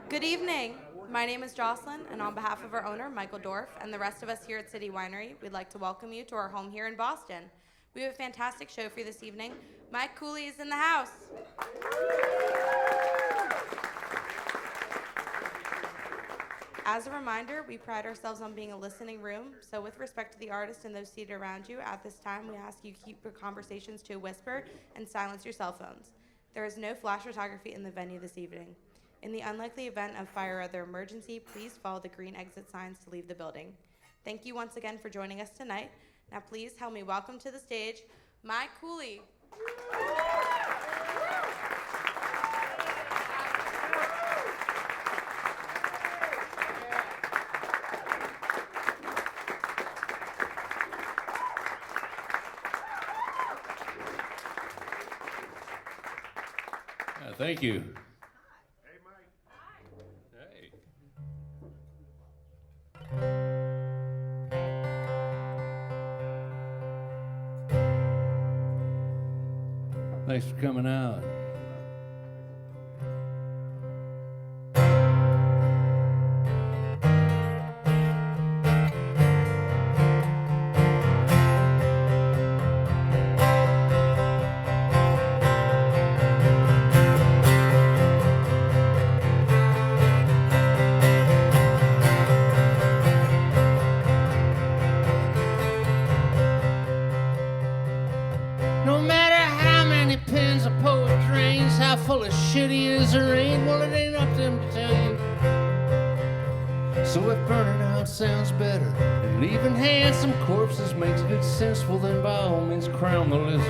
Good evening. My name is Jocelyn, and on behalf of our owner, Michael Dorff, and the rest of us here at City Winery, we'd like to welcome you to our home here in Boston. We have a fantastic show for you this evening. Mike Cooley is in the house. As a reminder, we pride ourselves on being a listening room, so with respect to the artist and those seated around you, at this time we ask you to keep your conversations to a whisper and silence your cell phones. There is no flash photography in the venue this evening. In the unlikely event of fire or other emergency, please follow the green exit signs to leave the building. Thank you once again for joining us tonight. Now please help me welcome to the stage, Mike Cooley. Thank you. Hey, Mike. Hey. Thanks for coming out. No matter how many pens a poet drains, how full of shit he is or ain't, well, it ain't up to him to tell you. So if burning out sounds better and leaving handsome corpses makes good sense, well then by all means crown the list.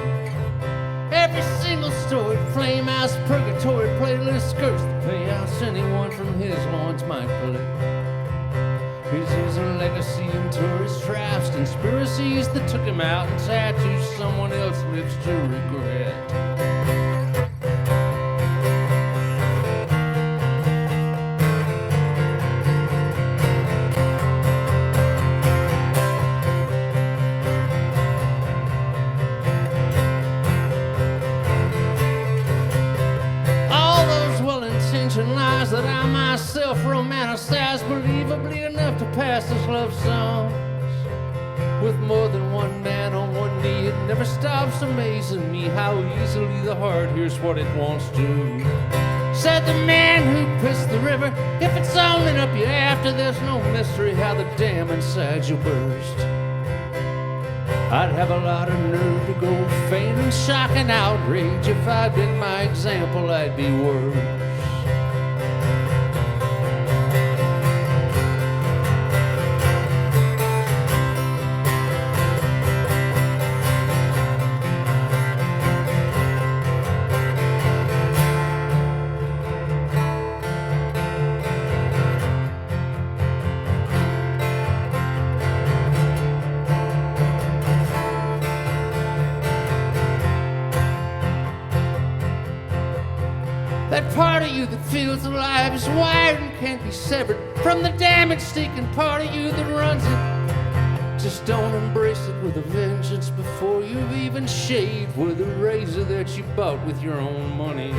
Every single Storied Flameout's purgatory playlist skirts the payouts anyone from his lawns might collect. His is a legacy in tourist traps, conspiracies that took him out and tattoos someone else lives to regret. All those well-intentioned lies that I myself romanticize believably enough to pass as love songs. With more than one man on one knee, it never stops amazing me how easily the heart hears what it wants to. Said the man who pissed the river, if it's only up you after, there's no mystery how the dam inside you burst. I'd have a lot of nerve to go feigning shock and outrage. If I'd been my example, I'd be worse. That part of you that feels alive is wired and can't be severed from the damage-seeking part of you that runs it. Just don't embrace it with a vengeance before you've even shaved with a razor that you bought with your own money.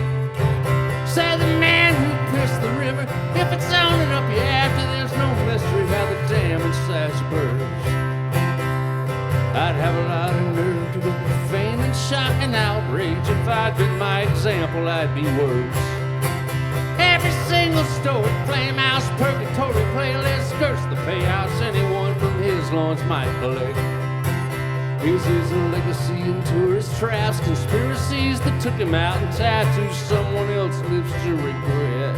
Say the man who pissed the river, if it's on and up you after, there's no mystery how the dam inside you burst. I'd have a lot of nerve to go feigning shock and outrage. If I'd been my example, I'd be worse. Every single Storied Flameout's purgatory playlist skirts the payouts anyone from his lawns might collect. His is a legacy in tourist traps, conspiracies that took him out and tattoos someone else lives to regret.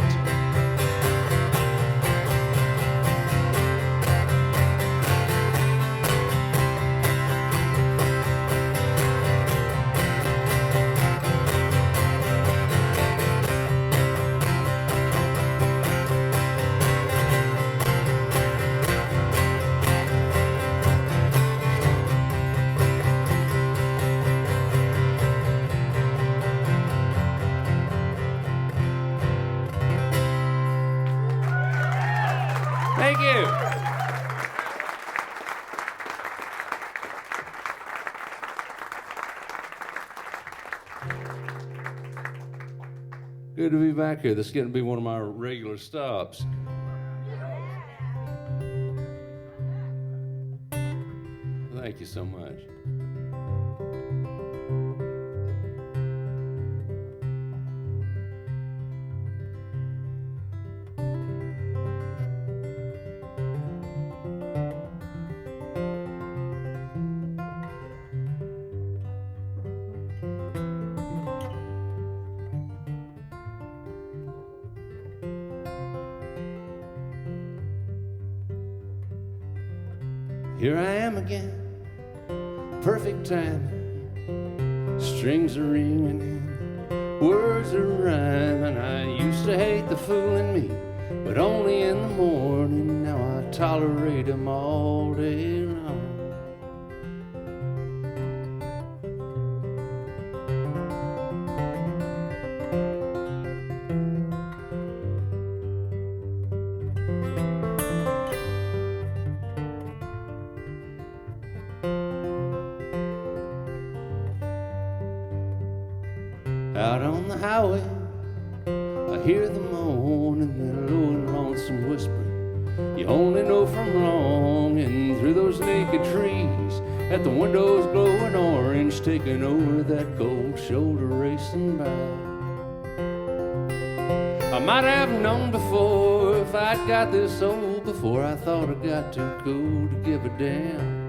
Thank you. Good to be back here. This is going to be one of my regular stops. Thank you so much. Here I am again, perfect timing. Strings are ringing and words are rhyming. I used to hate the fooling me, but only in the morning. Now I tolerate them all day long. Out on the highway, I hear the moan and the low and lonesome whisper you only know from wrong. And through those naked trees, at the windows glowing orange, taking over that cold shoulder racing by. I might have known before if I'd got this old before I thought I got too cool to give a damn.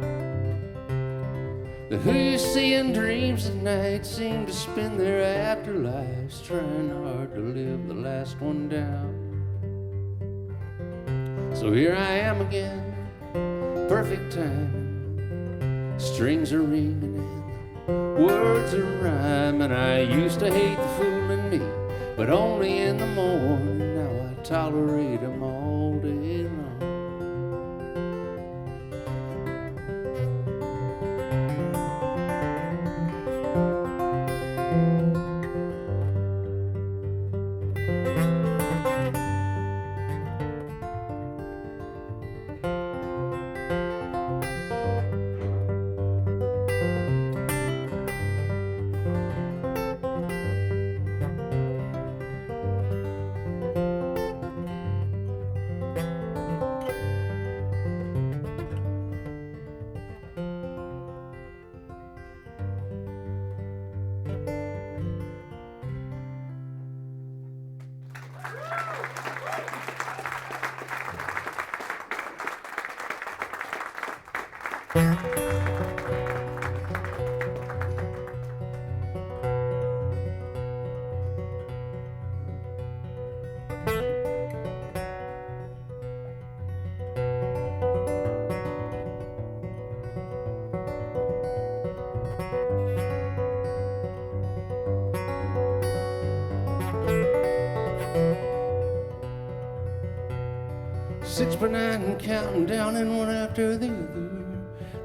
Who you see in dreams at night seem to spend their afterlives trying hard to live the last one down. So here I am again, perfect timing. Strings are ringing and words are rhyming. I used to hate the fooling me, but only in the morning. Now I tolerate them all day long. Six by nine and counting down, and one after the other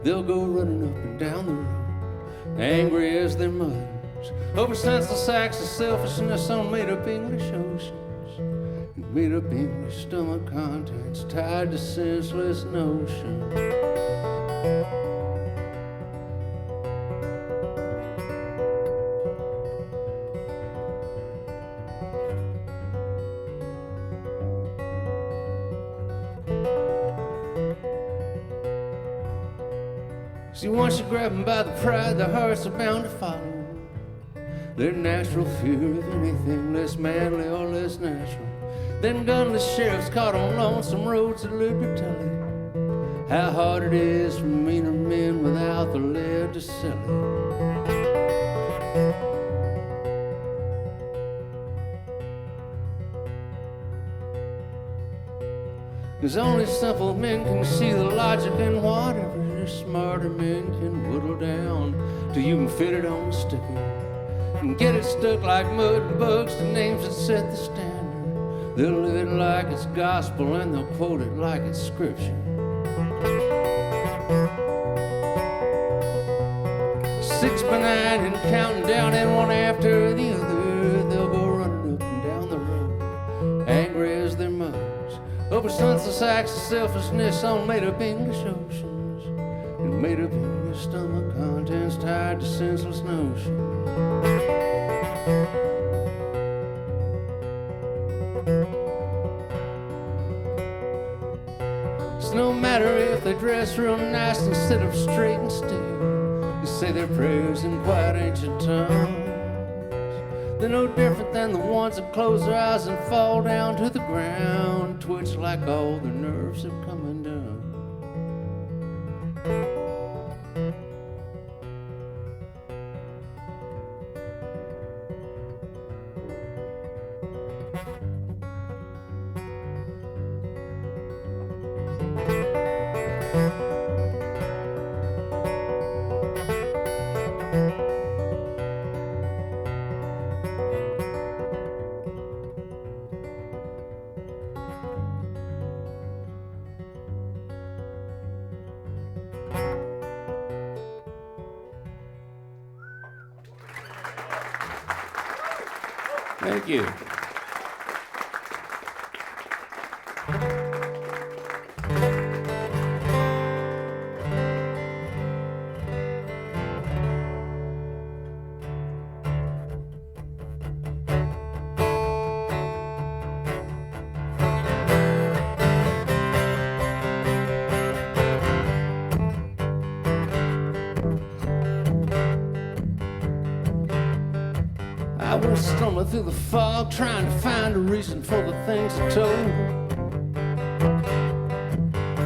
they'll go running up and down the road, angry as their mothers, over senseless acts of selfishness on made-up English oceans, and made-up English stomach contents tied to senseless notions. See, once you grab them by the pride, their hearts are bound to follow their natural fear of anything less manly or less natural. Them gunless sheriffs caught on lonesome roads at liberty tell you how hard it is for meaner men without the lead to sell it. Cause only simple men can see the logic in whatever smarter men can whittle down till you can fit it on a sticker and get it stuck like mud and bugs to names that set the standard. They'll live it like it's gospel and they'll quote it like it's scripture. 6 by 9 and counting down, and one after the other they'll go running up and down the road, angry as their mothers, over senseless acts of selfishness on made-up English oceans, and made-up English stomach contents tied to senseless notions. dress real nice instead of straight and still. They say their prayers in quite ancient tongues. They're no different than the ones that close their eyes and fall down to the ground, twitch like all their nerves have come undone. Thank you. I was stumbling through the fog, trying to find a reason for the things I told.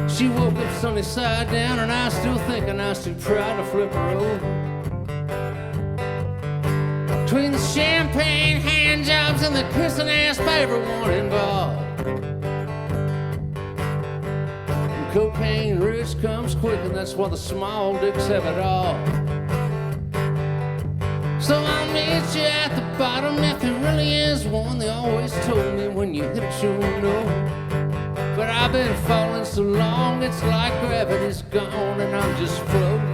She woke up sunny side down, and I still thinking I was too proud to flip her over. Between the champagne hand jobs and the kissing ass of everyone involved. And cocaine rich comes quick, and that's why the small dicks have it all. So I'll meet you at the bottom if there really is one. They always told me when you hit it you'll know. But I've been falling so long, it's like gravity's gone and I'm just floating.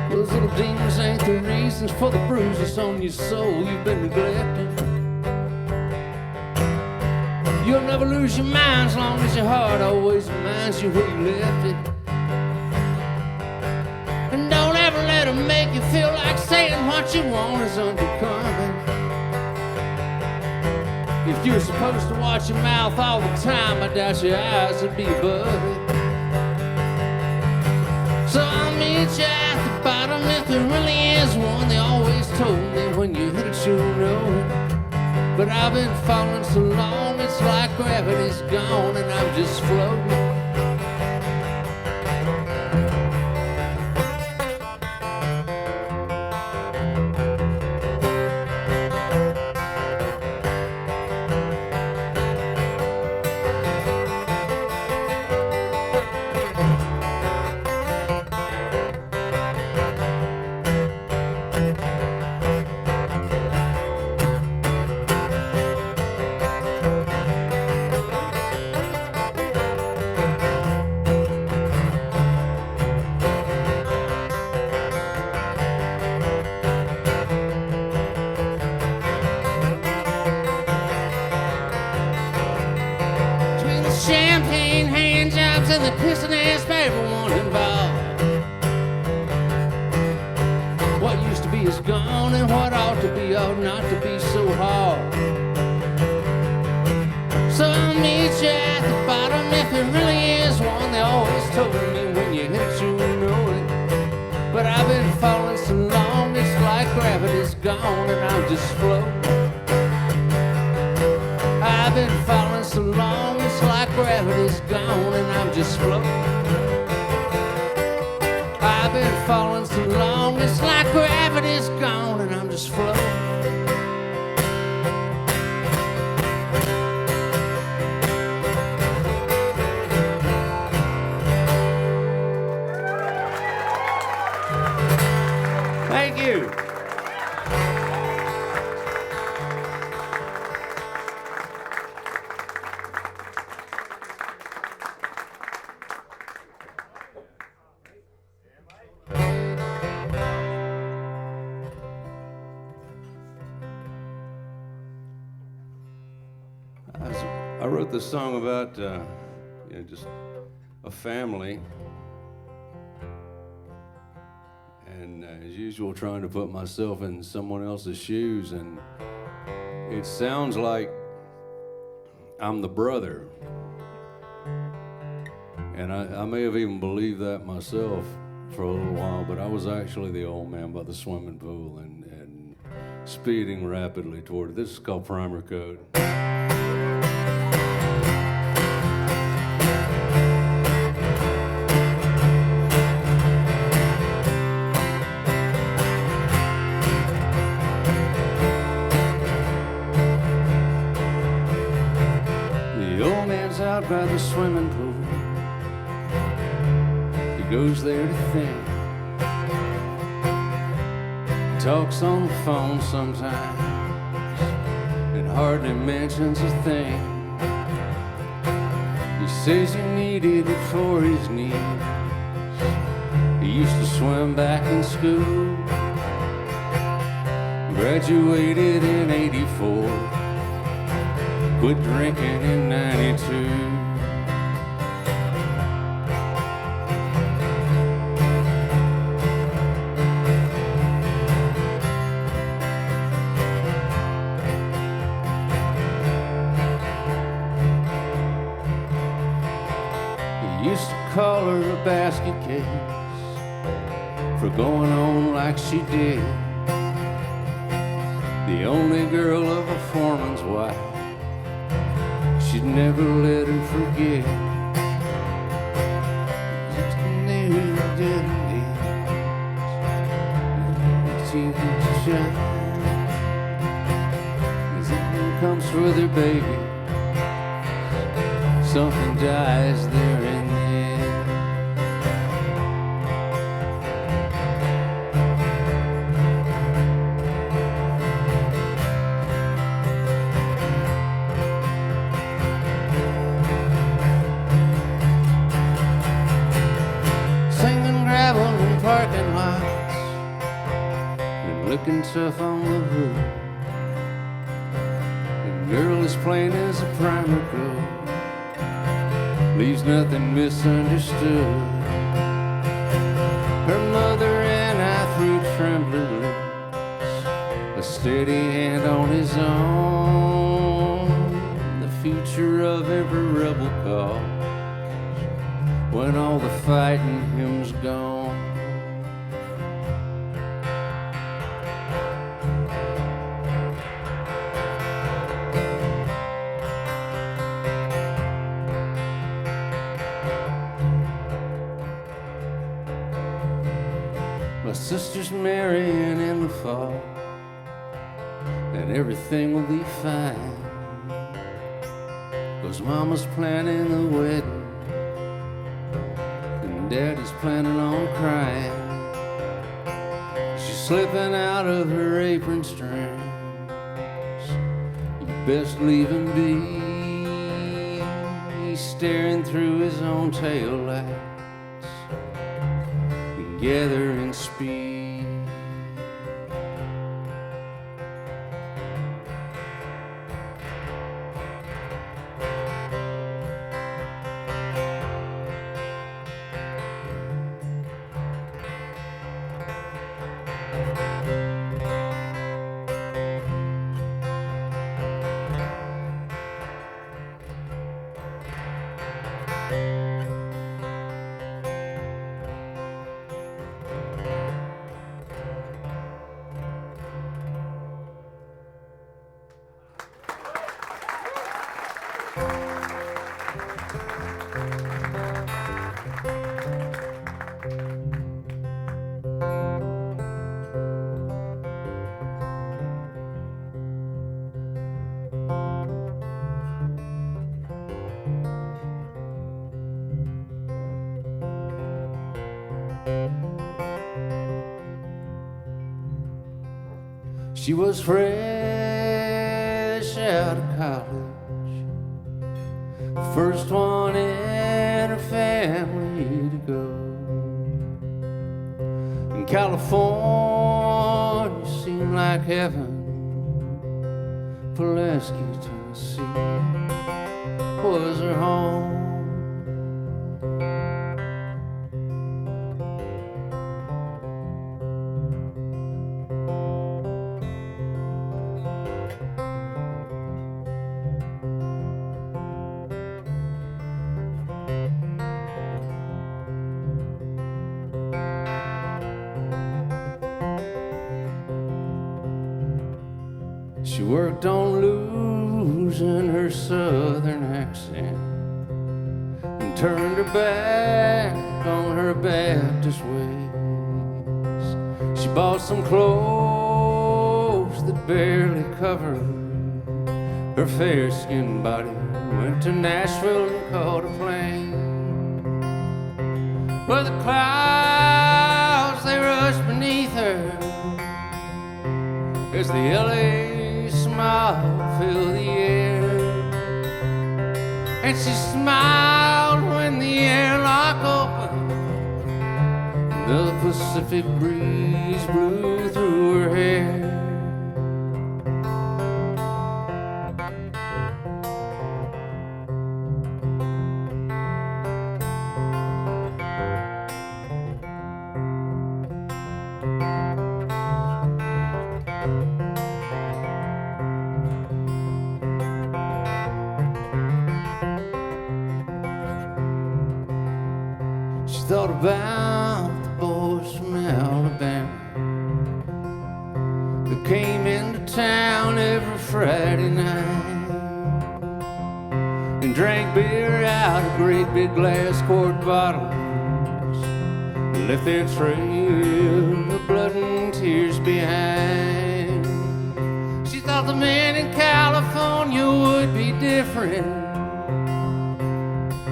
Those little demons ain't the reasons for the bruises on your soul you've been neglecting. You'll never lose your mind as long as your heart always reminds you where you left it. And don't ever let them make you feel like saying what you want is unbecoming. If you're supposed to watch your mouth all the time, I doubt your eyes would be above it. So I'll meet you at the bottom if there really is one. They always told me when you hit it you'll know it. But I've been falling so long, it's like gravity's gone and I'm just floating. Champagne hand jobs and the kissing ass of everyone involved. What used to be is gone and what ought to be ought not to be so hard. So I'll meet you at the bottom if there really is one. They always told me when you hit it you'll know it. But I've been falling so long it's like gravity's gone and I'm just floating. I've been falling so long, it's like gravity's gone and I'm just floating. I've been falling so long, it's like gravity's gone and I'm just floating. Thank you. I wrote this song about, just a family. And as usual, trying to put myself in someone else's shoes, and it sounds like I'm the brother. And I may have even believed that myself for a little while, but I was actually the old man by the swimming pool and speeding rapidly toward it. This is called Primer Code. The old man's out by the swimming pool. He goes there to think. Talks on the phone sometimes and hardly mentions a thing. He says he needed it for his knees. He used to swim back in school. Graduated in '84. Quit drinking in '92. Used to call her a basket case for going on like she did. The only girl of a foreman's wife, she'd never let her forget. Just knew it didn't she shine. As it comes for their baby, something dies there and then. Singing gravel in parking lots and looking tough on the hood. The girl is plain as a primer coat, leaves nothing misunderstood. Her mother and I through trembling lips, a steady hand on his own. The future of every rebel cause when all the fighting hymns gone. My sister's marrying in the fall, and everything will be fine, 'cause mama's planning the wedding and daddy's planning on crying. She's slipping out of her apron strings. You best leave him be. He's staring through his own tail light, gathering speed. She was fresh out of college, first one in her family to go. In California seemed like heaven. Pulaski, Tennessee was her home. She worked on losing her southern accent and turned her back on her Baptist ways. She bought some clothes that barely covered her fair-skinned body, went to Nashville and caught a plane. But the clouds, they rushed beneath her as the LA smile filled the air. And she smiled when the airlock opened and the Pacific breeze blew through her hair. Thought about the boys from Alabama that came into town every Friday night and drank beer out of great big glass quart bottles and left their trail of blood and tears behind. She thought the men in California would be different.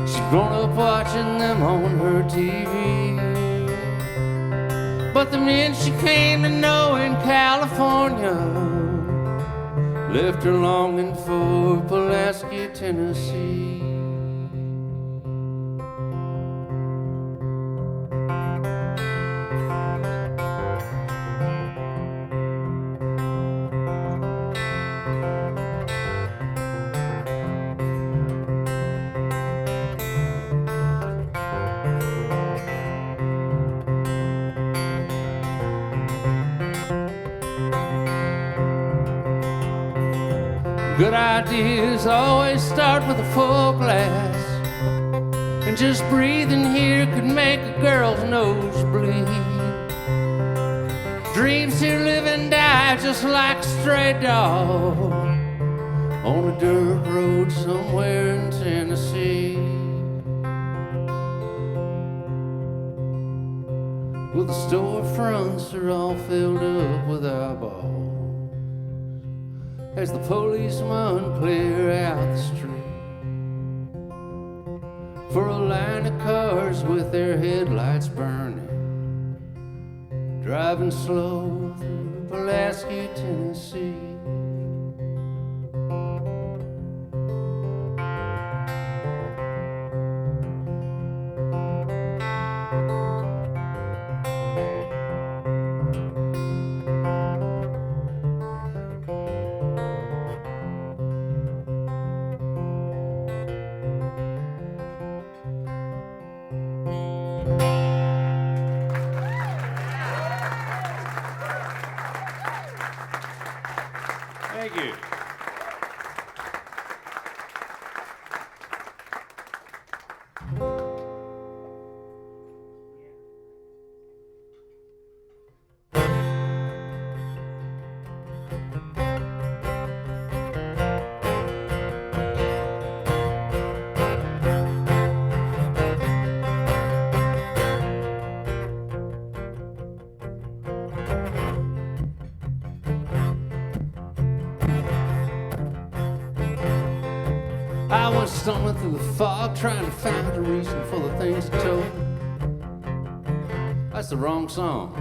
She'd grown up watching them on her TV. But the men she came to know in California left her longing for Pulaski, Tennessee. Good ideas always start with a full glass, and just breathing here could make a girl's nose bleed. Dreams here live and die just like a stray dog on a dirt road somewhere in Tennessee. Well, the storefronts are all filled up with eyeballs as the policemen clear out the street for a line of cars with their headlights burning, driving slow through Pulaski, Tennessee. Thank you. I was stumbling through the fog trying to find a reason for the things I told. That's the wrong song.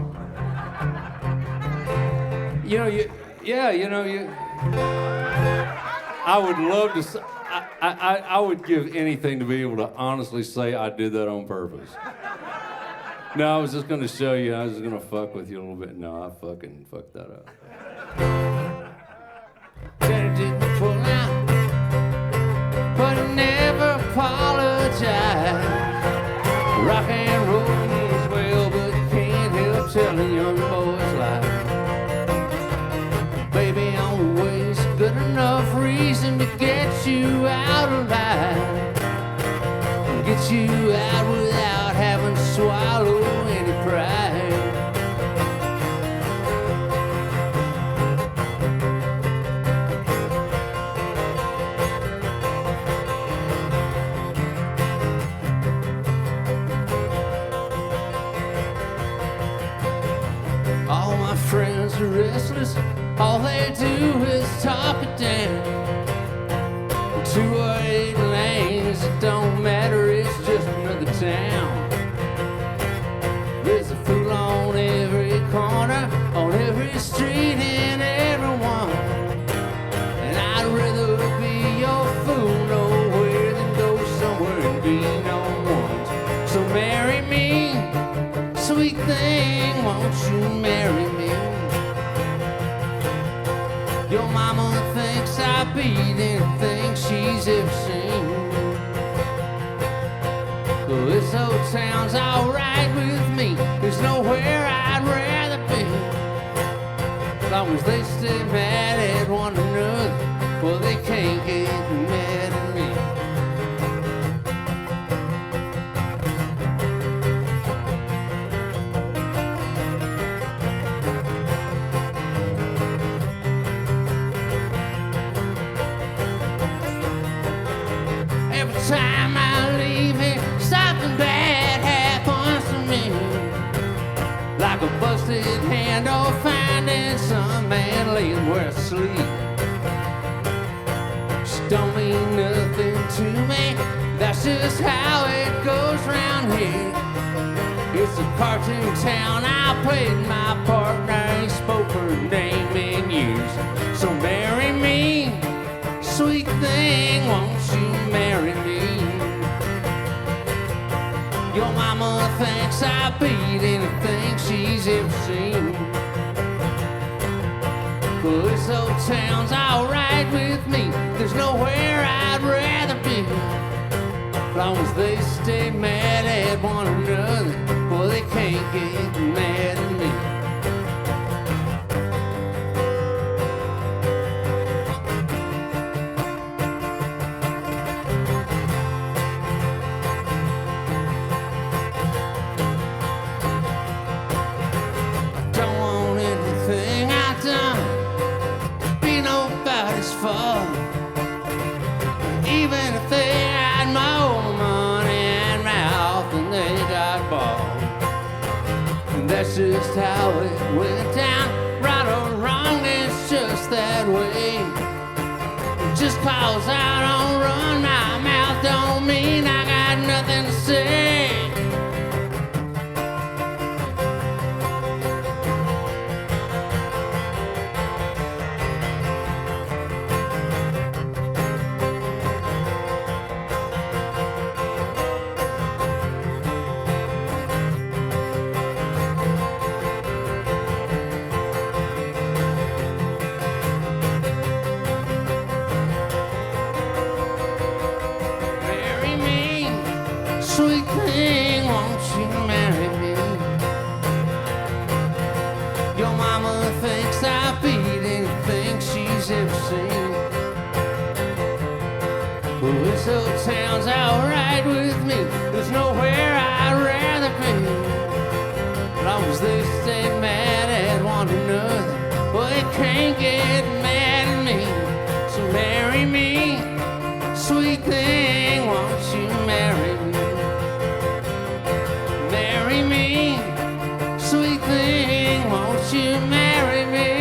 I would love to. I would give anything to be able to honestly say I did that on purpose. No, I was just gonna show you. I was just gonna fuck with you a little bit. No, I fucking fucked that up. Daddy didn't pull out, but he never apologized. Rock and roll means well, but can't help telling young boys lies. Baby on the way's good enough reason to get you out alive, get you out without having to swallow any pride. restless. All they do is talk it down. 208 lanes, it don't matter, it's just another town. There's a fool on every corner, on every street, and everyone. And I'd rather be your fool nowhere than go somewhere and be no one's. So marry me, sweet thing, won't you marry me? Your mama thinks I beat anything she's ever seen. Well, this old town's alright with me. There's nowhere I'd rather be. As long as they stay mad at one another, well, they can't get mad at me. Every time I leave here, something bad happens to me. Like a busted hand or finding some man laying where I sleep. She don't mean nothing to me, that's just how it goes round here. It's a cartoon town, I played my part, and I ain't spoke her name in years. So marry me, sweet thing, won't you marry me? Your mama thinks I beat anything she's ever seen. Well, this old town's alright with me. There's nowhere I'd rather be. As long as they stay mad at one another, well, they can't get mad at me. Even if they had more money and mouth than they got bald. And that's just how it went down. Right or wrong, it's just that way. Just cause I don't run my mouth don't mean I got nothing to say. Sweet thing, won't you marry me? Your mama thinks I beat anything she's ever seen. Well, this old town's alright with me. There's nowhere I'd rather be. As long as they stay mad at one another, well, they can't get mad at me. So marry me, sweet thing, won't you marry me? Marry me, sweet thing, won't you marry me?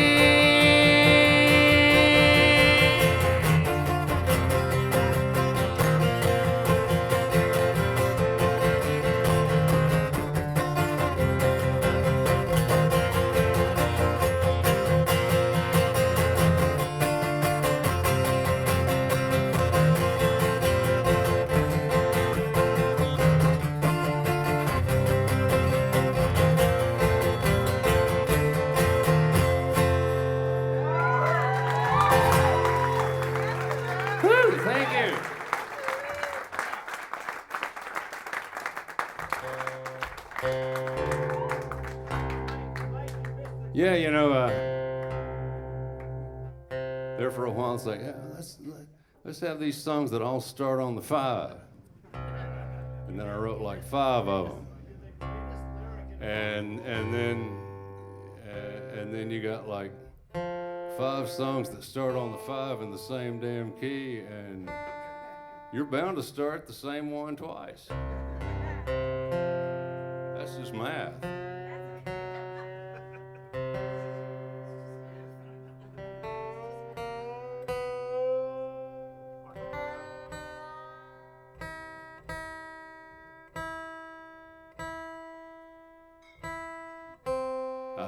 Yeah, you know, there for a while it's like, yeah, let's have these songs that all start on the 5. And then I wrote like 5 of them. And then you got like 5 songs that start on the 5 in the same damn key, and you're bound to start the same one twice. That's just math.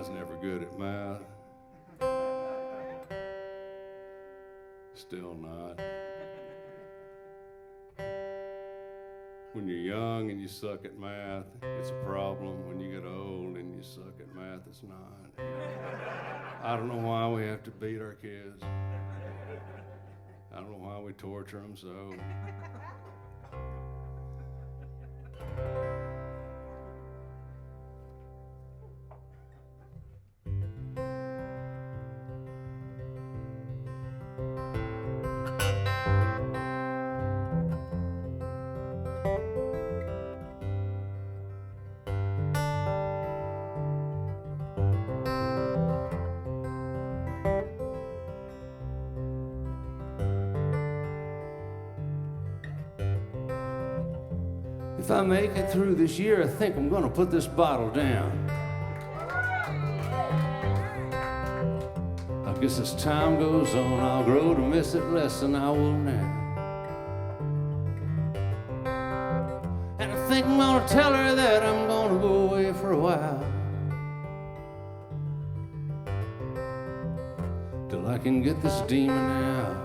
was never good at math. Still not. When you're young and you suck at math, it's a problem. When you get old and you suck at math, it's not. I don't know why we have to beat our kids. I don't know why we torture them so. If I make it through this year, I think I'm gonna put this bottle down. I guess as time goes on, I'll grow to miss it less than I will now. And I think I'm gonna tell her that I'm gonna go away for a while, till I can get this demon out.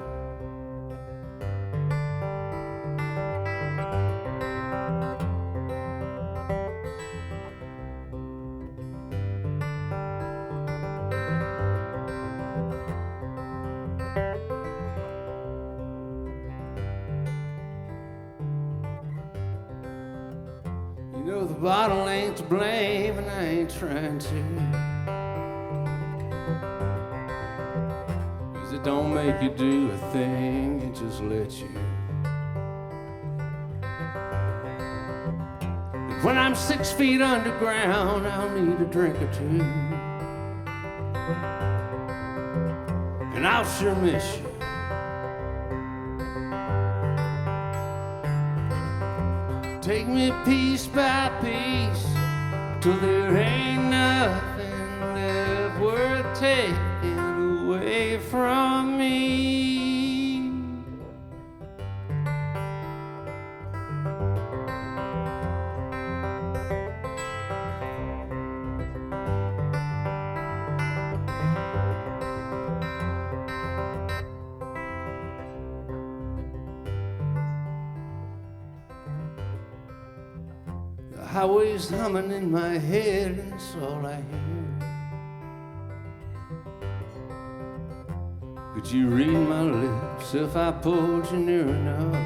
You know the bottle ain't to blame, and I ain't trying to. 'Cause it don't make you do a thing, it just lets you. And when I'm 6 feet underground, I'll need a drink or two. And I'll sure miss you. Take me piece by piece, till there ain't nothing left worth taking away from me. The highway's humming in my head, and it's all I hear. Could you read my lips if I pulled you near enough?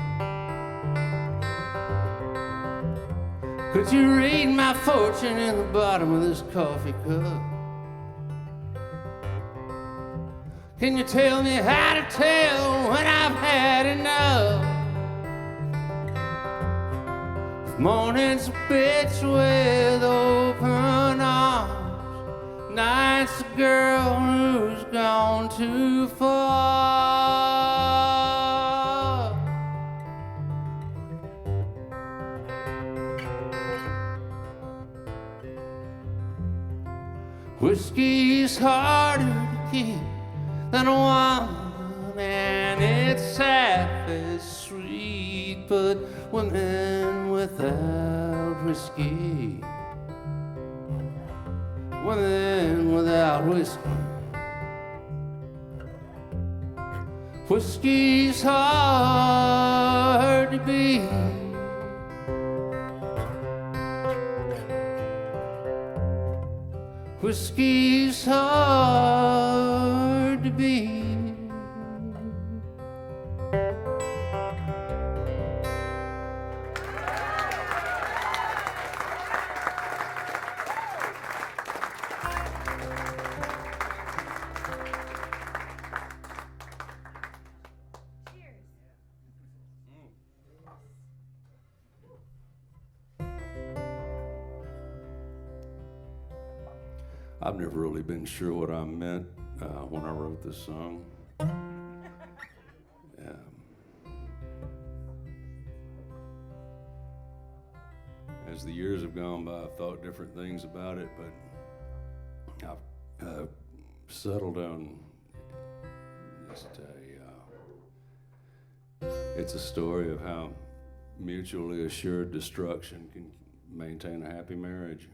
Could you read my fortune in the bottom of this coffee cup? Can you tell me how to tell when I've had enough? Morning's a bitch with open arms, night's a girl who's gone too far. Whiskey's harder to keep than a woman, and it's half as sweet, but women without whiskey, women without whiskey. Whiskey's hard to beat. Whiskey's hard to beat. I've never really been sure what I meant when I wrote this song. As the years have gone by, I've thought different things about it, but I've settled on just it's a story of how mutually assured destruction can maintain a happy marriage.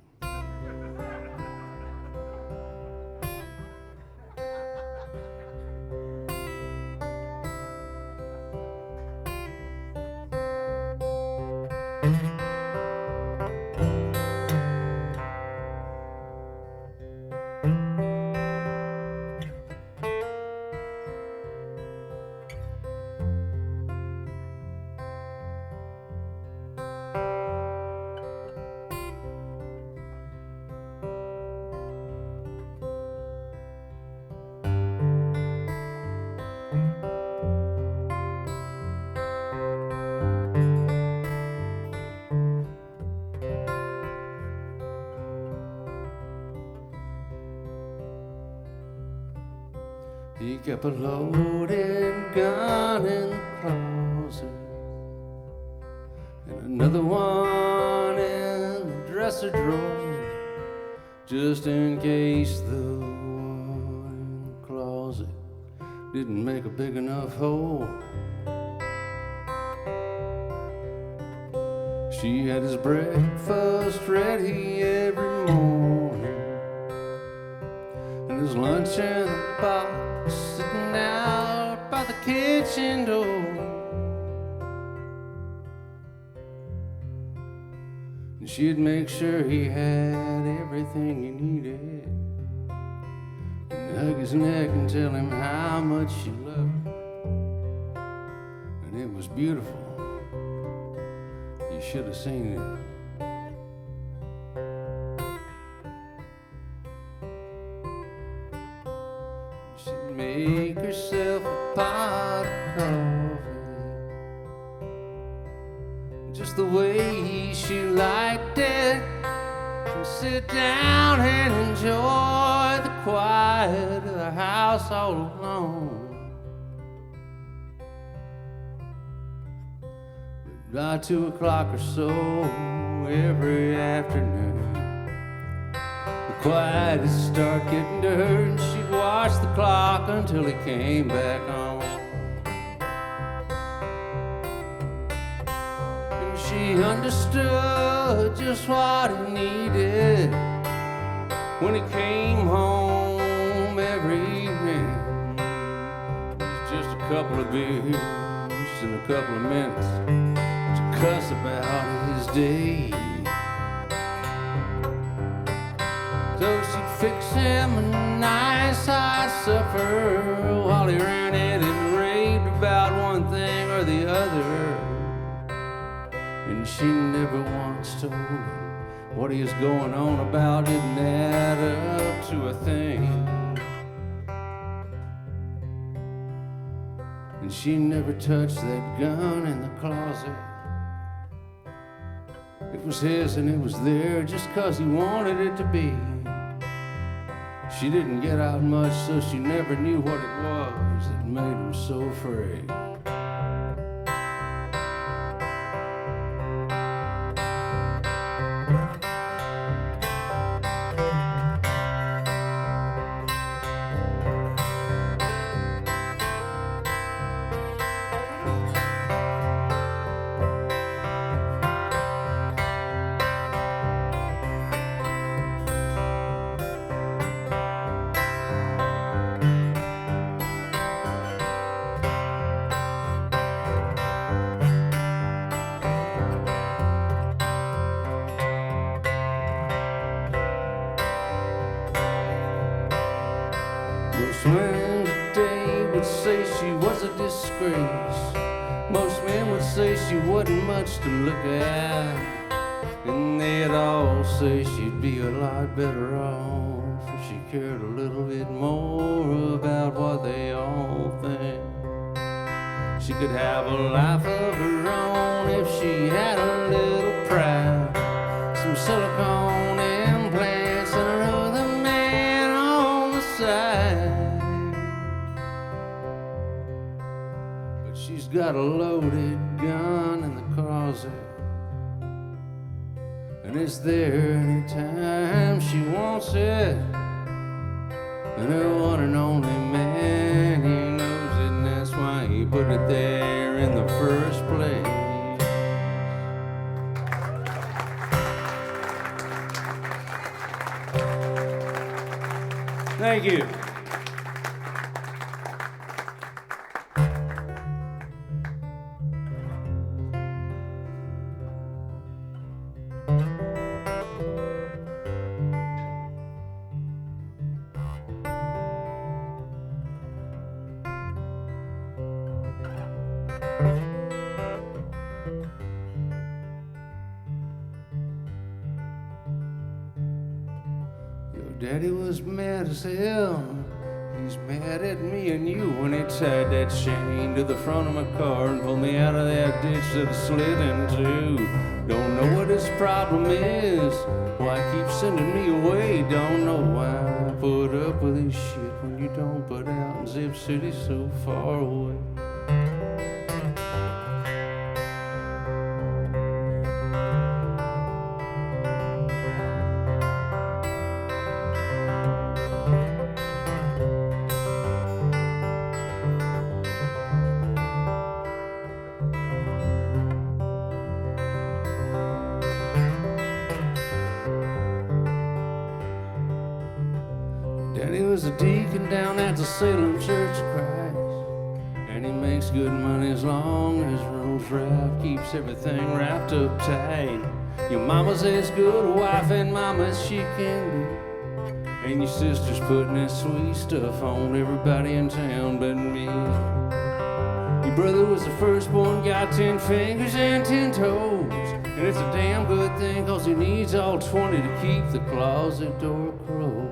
He kept a loaded gun in the closet and another one in the dresser drawer, just in case the one in the closet didn't make a big enough hole. She had his breakfast ready every morning and his lunch in a box sitting out by the kitchen door. And she'd make sure he had everything he needed and hug his neck and tell him how much she loved him. And it was beautiful. You should have seen it. She'd make herself a pot of coffee, just the way she liked it, and sit down and enjoy the quiet of the house all alone. By 2 o'clock or so every afternoon, the quiet would start getting to her, and she'd watch the clock until he came back home. And she understood just what he needed when he came home every evening. Just a couple of beers and a couple of minutes cuss about his day. So she'd fix him a nice hot supper while he ranted and raved about one thing or the other. And she never once told him what he was going on about didn't add up to a thing. And she never touched that gun in the closet. It was his and it was there just 'cause he wanted it to be. She didn't get out much, so she never knew what it was that made him so afraid. Most men today would say she was a disgrace. Most men would say she wasn't much to look at. And they'd all say she'd be a lot better off if she cared a little bit more about what they all think. She could have a life of her own if she had a little pride. Some silicone implants and another man on the side. But she's got a loaded gun in the closet, and it's there anytime she wants it. And her one and only man, he knows it, and that's why he put it there in the first place. Thank you. Daddy was mad as hell. He's mad at me and you when he tied that chain to the front of my car and pulled me out of that ditch that I slid into. Don't know what his problem is, why he keeps sending me away. Don't know why I put up with this shit when you don't put out in Zip City so far away. Daddy was a deacon down at the Salem Church of Christ, and he makes good money as long as roads right, keeps everything wrapped up tight. Your mama's as good a wife and mama as she can be, and your sister's putting that sweet stuff on everybody in town but me. Your brother was the firstborn, got 10 fingers and 10 toes, and it's a damn good thing 'cause he needs all 20 to keep the closet door closed.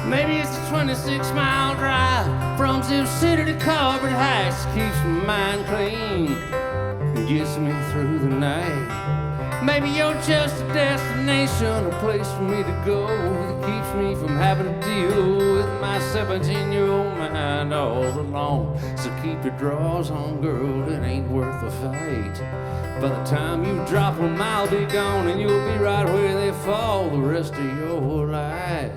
Maybe it's a 26-mile drive from Zip City to Carpet Heights. Keeps my mind clean and gets me through the night. Maybe you're just a destination, a place for me to go that keeps me from having to deal with my 17-year-old mind all alone. So keep your drawers on, girl, it ain't worth the fight. By the time you drop them, I'll be gone and you'll be right where they fall the rest of your life.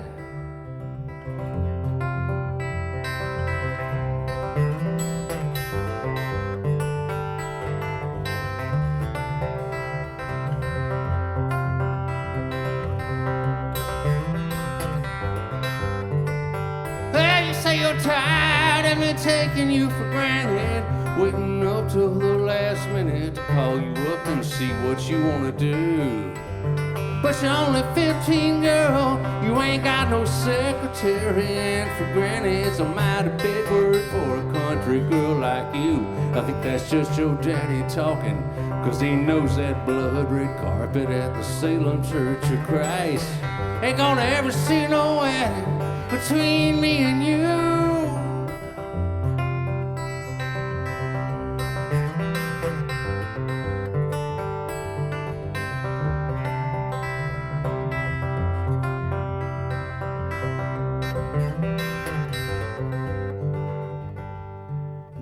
You're tired of me taking you for granted, waiting up till the last minute to call you up and see what you wanna do. But you're only 15, girl, you ain't got no secretary, and for granted it's a mighty big word for a country girl like you. I think that's just your daddy talking, 'cause he knows that blood red carpet at the Salem Church of Christ ain't gonna ever see no wedding between me and you.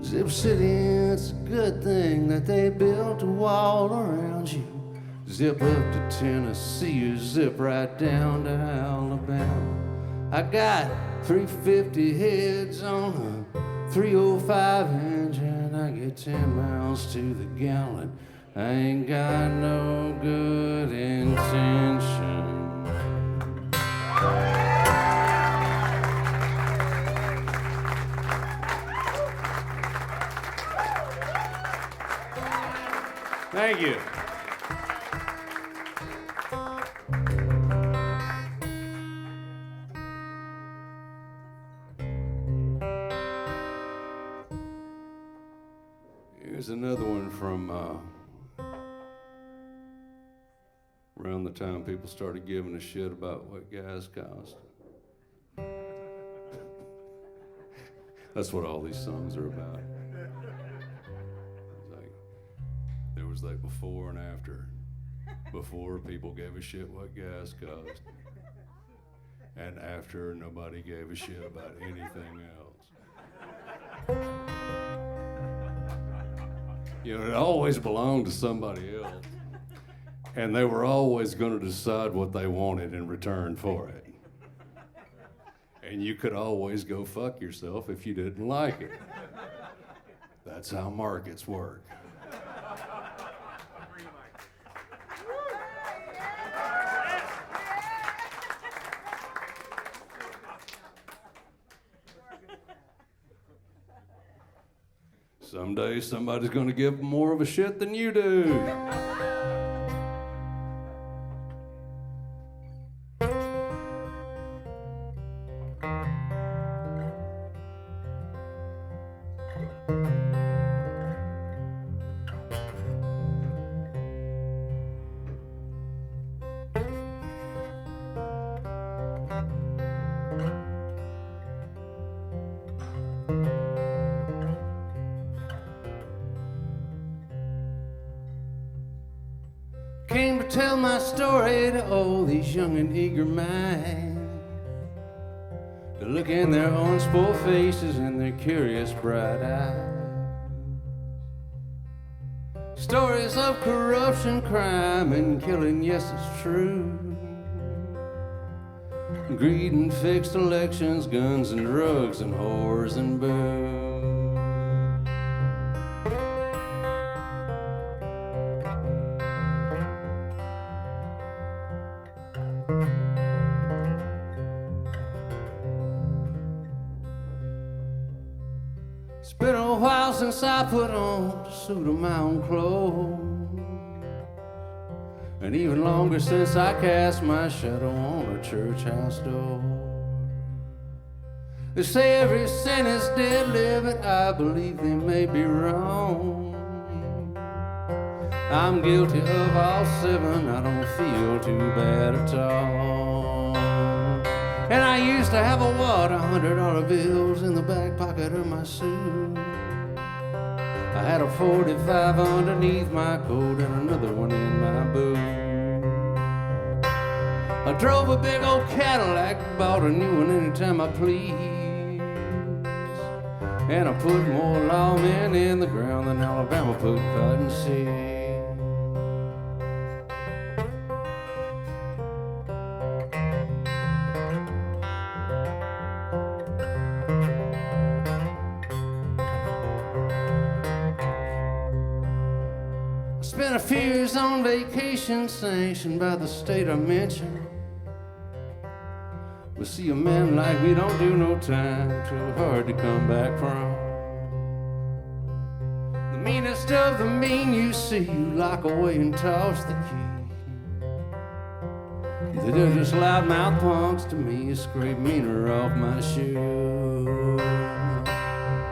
Zip City, it's a good thing that they built a wall around you. Zip up to Tennessee or zip right down to Alabama. I got 350 heads on a 305 engine. I get 10 miles to the gallon. I ain't got no good intention. Thank you. Here's another one from around the time people started giving a shit about what gas cost. That's what all these songs are about. There was like before and after. Before, people gave a shit what gas cost. And after, nobody gave a shit about anything else. You know, it always belonged to somebody else. And they were always going to decide what they wanted in return for it. And you could always go fuck yourself if you didn't like it. That's how markets work. Someday somebody's going to give more of a shit than you do. Came to tell my story to all these young and eager minds, to look in their unspoiled faces and their curious bright eyes. Stories of corruption, crime, and killing, yes, it's true. Greed and fixed elections, guns and drugs and whores and booze. It's been a while since I put on a suit of my own clothes, and even longer since I cast my shadow on a church house door. They say every sin is dead living, I believe they may be wrong. I'm guilty of all seven, I don't feel too bad at all. And I used to have a wad of $100 bills in the back pocket of my suit. I had a 45 underneath my coat and another one in my boot. I drove a big old Cadillac, bought a new one anytime I please. And I put more lawmen in the ground than Alabama put Cottonseed. Spent a few years on vacation sanctioned by the state I mentioned. We see a man like me don't do no time, too hard to come back from. The meanest of the mean you see, you lock away and toss the key. They're just loudmouth punks to me, you scrape meaner off my shoe.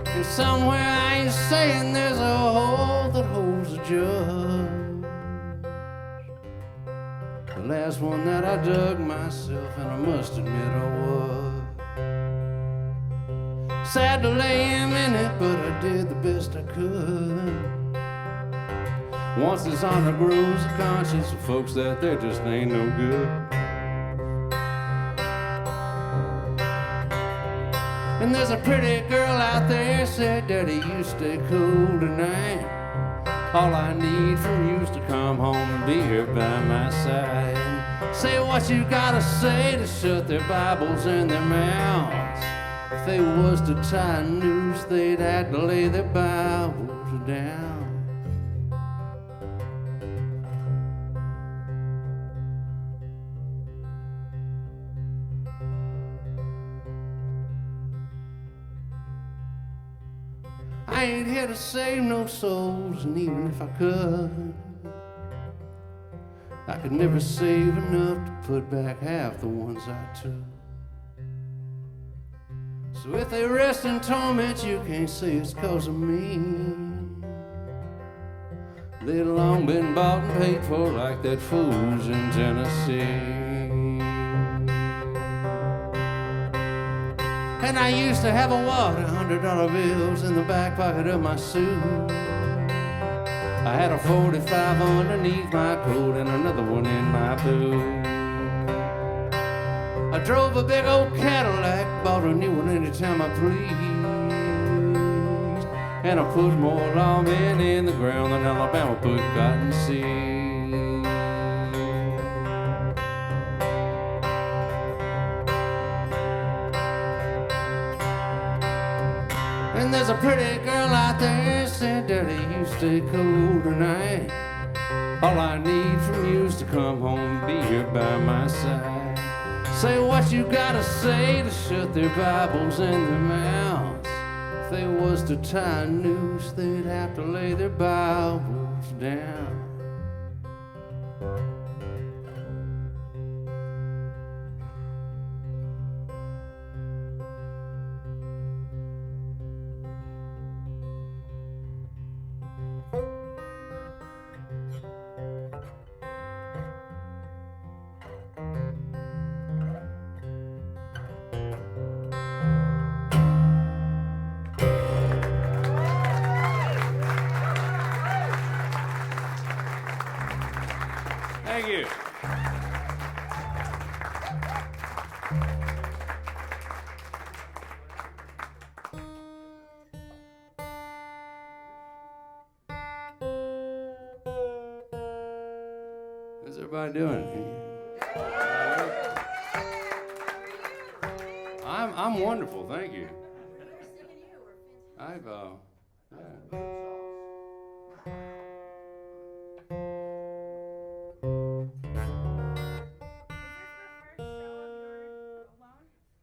And somewhere I ain't saying there's a hole that holds a judge. The last one that I dug myself, and I must admit I was. Sad to lay him in it, but I did the best I could. Once this honor grows the conscience of folks that there just ain't no good. And there's a pretty girl out there said, Daddy, you stay cool tonight. All I need from you is to come home and be here by my side. Say what you gotta say to shut their Bibles in their mouths. If they was to tie a noose, they'd have to lay their Bibles down. I ain't here to save no souls, and even if I could, I could never save enough to put back half the ones I took. So if they rest in torment, you can't say it's 'cause of me. They'd long been bought and paid for like that fools in Tennessee. And I used to have a wad of $100 bills in the back pocket of my suit. I had a 45 underneath my coat and another one in my boot. I drove a big old Cadillac, bought a new one anytime I pleased. And I put more lawmen in the ground than Alabama put Cottonseed. And there's a pretty girl out there said, Daddy, you stay cool tonight. All I need from you is to come home and be here by my side. Say what you gotta say to shut their Bibles in their mouths. If they was to tie a noose, they'd have to lay their Bibles down. Thank you. How's everybody doing? I'm wonderful, thank you. I've yeah.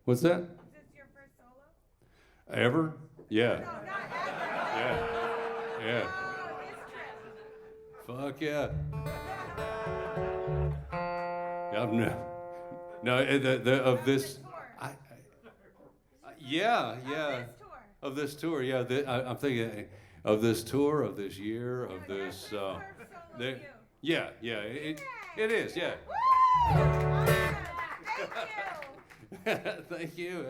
What's that? Is this your first solo? Ever? Yeah. No, not ever. Yeah. Yeah. Oh, this trip. Fuck yeah. Yeah, I've no, of this. Yeah. Of this tour, yeah. I'm thinking of this tour, of this year, of this. Yeah. It is, yeah. Thank you.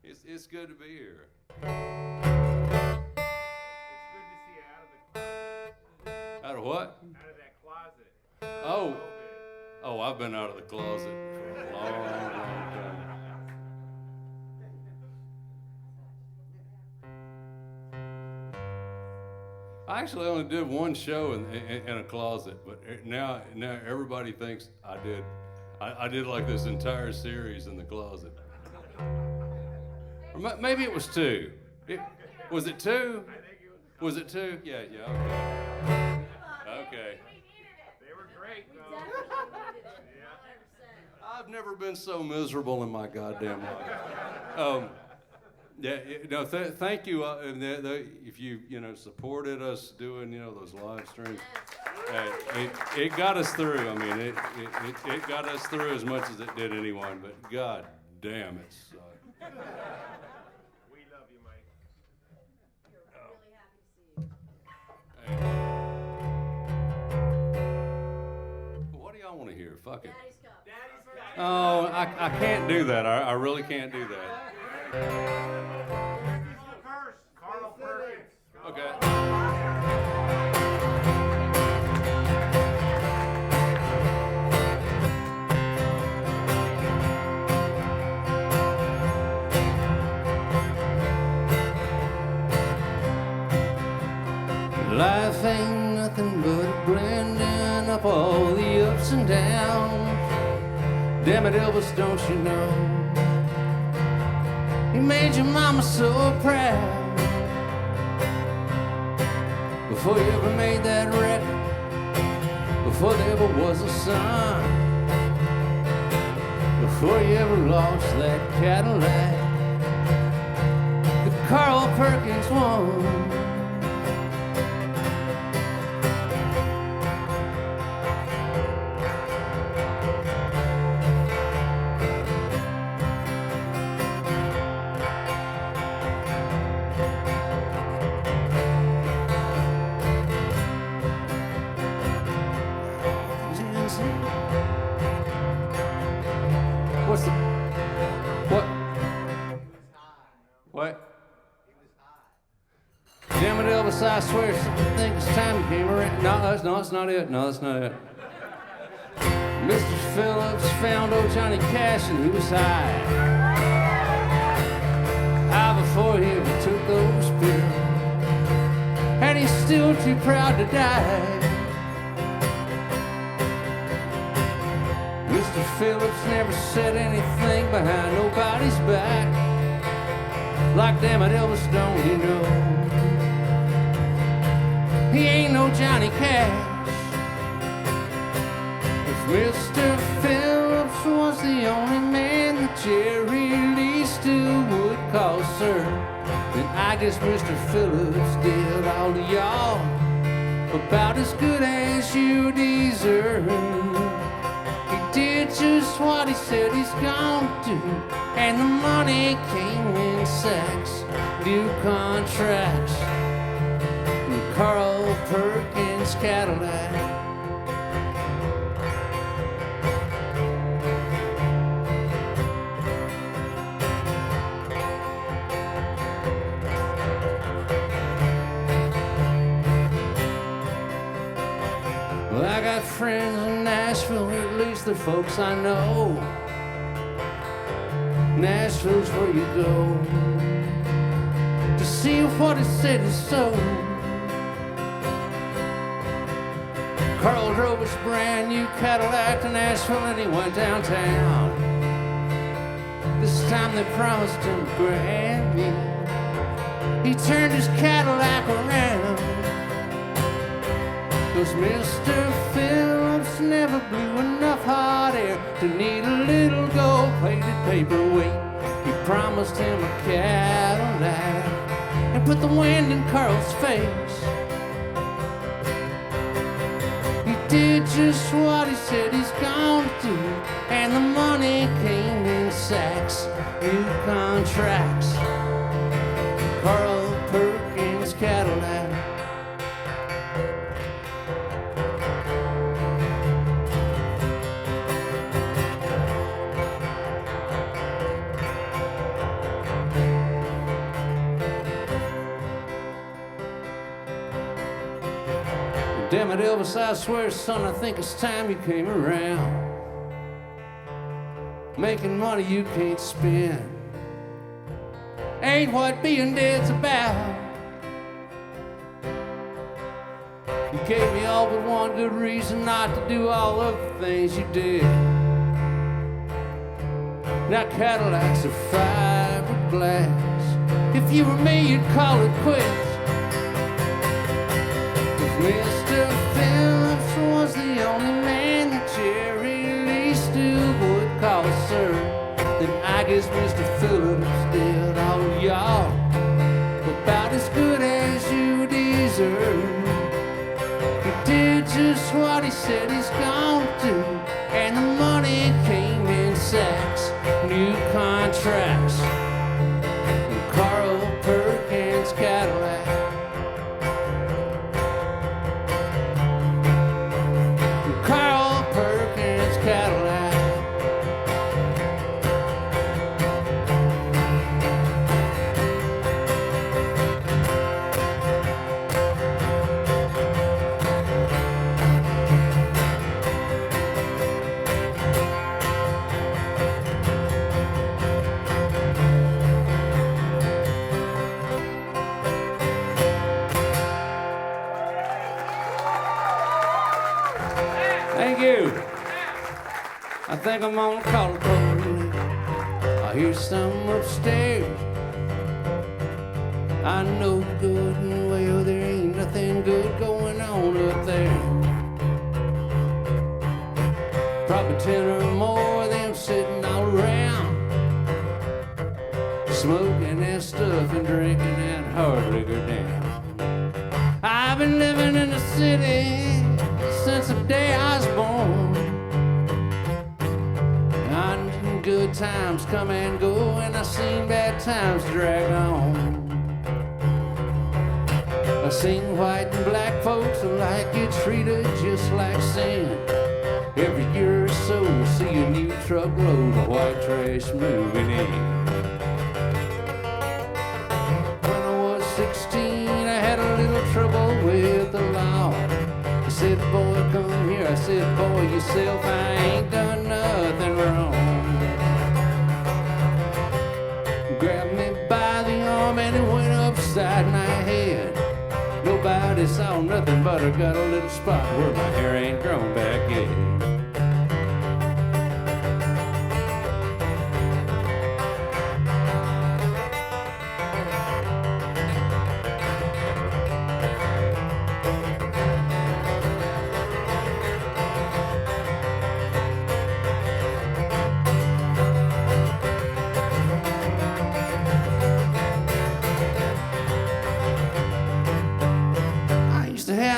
It's good to be here. It's good to see you out of the closet. Out of what? Out of that closet. Oh, I've been out of the closet for a long time. I actually only did one show in a closet, but now everybody thinks I did. I did like this entire series in the closet. Or maybe it was two. Was it two? I think it Was it two? Yeah, okay. Okay. They were great, though. Yeah. I've never been so miserable in my goddamn life. Thank you. If you supported us doing those live streams, it got us through. I mean, it got us through as much as it did anyone. But god damn, it sucked. We love you, Mike. We're really happy to see you. What do y'all want to hear? Fuck it. Daddy's Cup. Daddy's Oh, I can't do that. I really can't do that. Carl Perkins. Okay. Life ain't nothing but a blending up all the ups and downs. Damn it, Elvis, don't you know? You made your mama so proud. Before you ever made that record, before there ever was a sun, before you ever lost that Cadillac that Carl Perkins won. What's the what? Damn it, Elvis, I swear, I think it's time you came around. No, that's not it. No, that's not it. Mr. Phillips found old Johnny Cash and he was high. High before he ever took those pills. And he's still too proud to die. Mr. Phillips never said anything behind nobody's back. Like damn it, Elvis, don't you know? He ain't no Johnny Cash. If Mr. Phillips was the only man that Jerry Lee still would call sir, then I guess Mr. Phillips did all of y'all about as good as you deserve. He did just what he said he's gonna do, and the money came in sacks, new contracts, and Carl Perkins Cadillac. Well, I got friends in Nashville, at least they're folks I know. Nashville's where you go to see what is said is so. Carl drove his brand new Cadillac to Nashville and he went downtown. This time they promised him a Grammy. He turned his Cadillac around. 'Cause Mr. Phillips never blew enough hot air to need a little gold-plated paperweight. He promised him a Cadillac and put the wind in Carl's face. He did just what he said he's gonna do, and the money came in sacks, new contracts. Carl Perkins Cadillac. Damn it, Elvis, I swear, son, I think it's time you came around. Making money you can't spend ain't what being dead's about. You gave me all but one good reason not to do all of the things you did. Now Cadillacs are fiberglass. If you were me, you'd call it quits. Mr. Phillips was the only man that Jerry Lee still would call sir. Then I guess Mr. Phillips did all y'all about as good as you deserve. He did just what he said he's gonna do, and the money came in sacks, new contracts, and Carl Perkins Cadillac. Thank you. I think I'm gonna call it Cooley. I hear some upstairs. I know good and well there ain't nothing good going on up there. Probably 10 or more of them sitting all around, smoking that stuff and drinking that hard liquor down. I've been living in the city since the day I was born. And good times come and go, and I've seen bad times drag on. I've seen white and black folks alike get treated just like sin. Every year or so we see a new truckload of white trash moving in. When I was 16 I had a little trouble with the law. I said, boy, come here. I said, boy, yourself, I ain't done nothing wrong. Grabbed me by the arm and it went upside my head. Nobody saw nothing, but I got a little spot where my hair ain't grown back yet.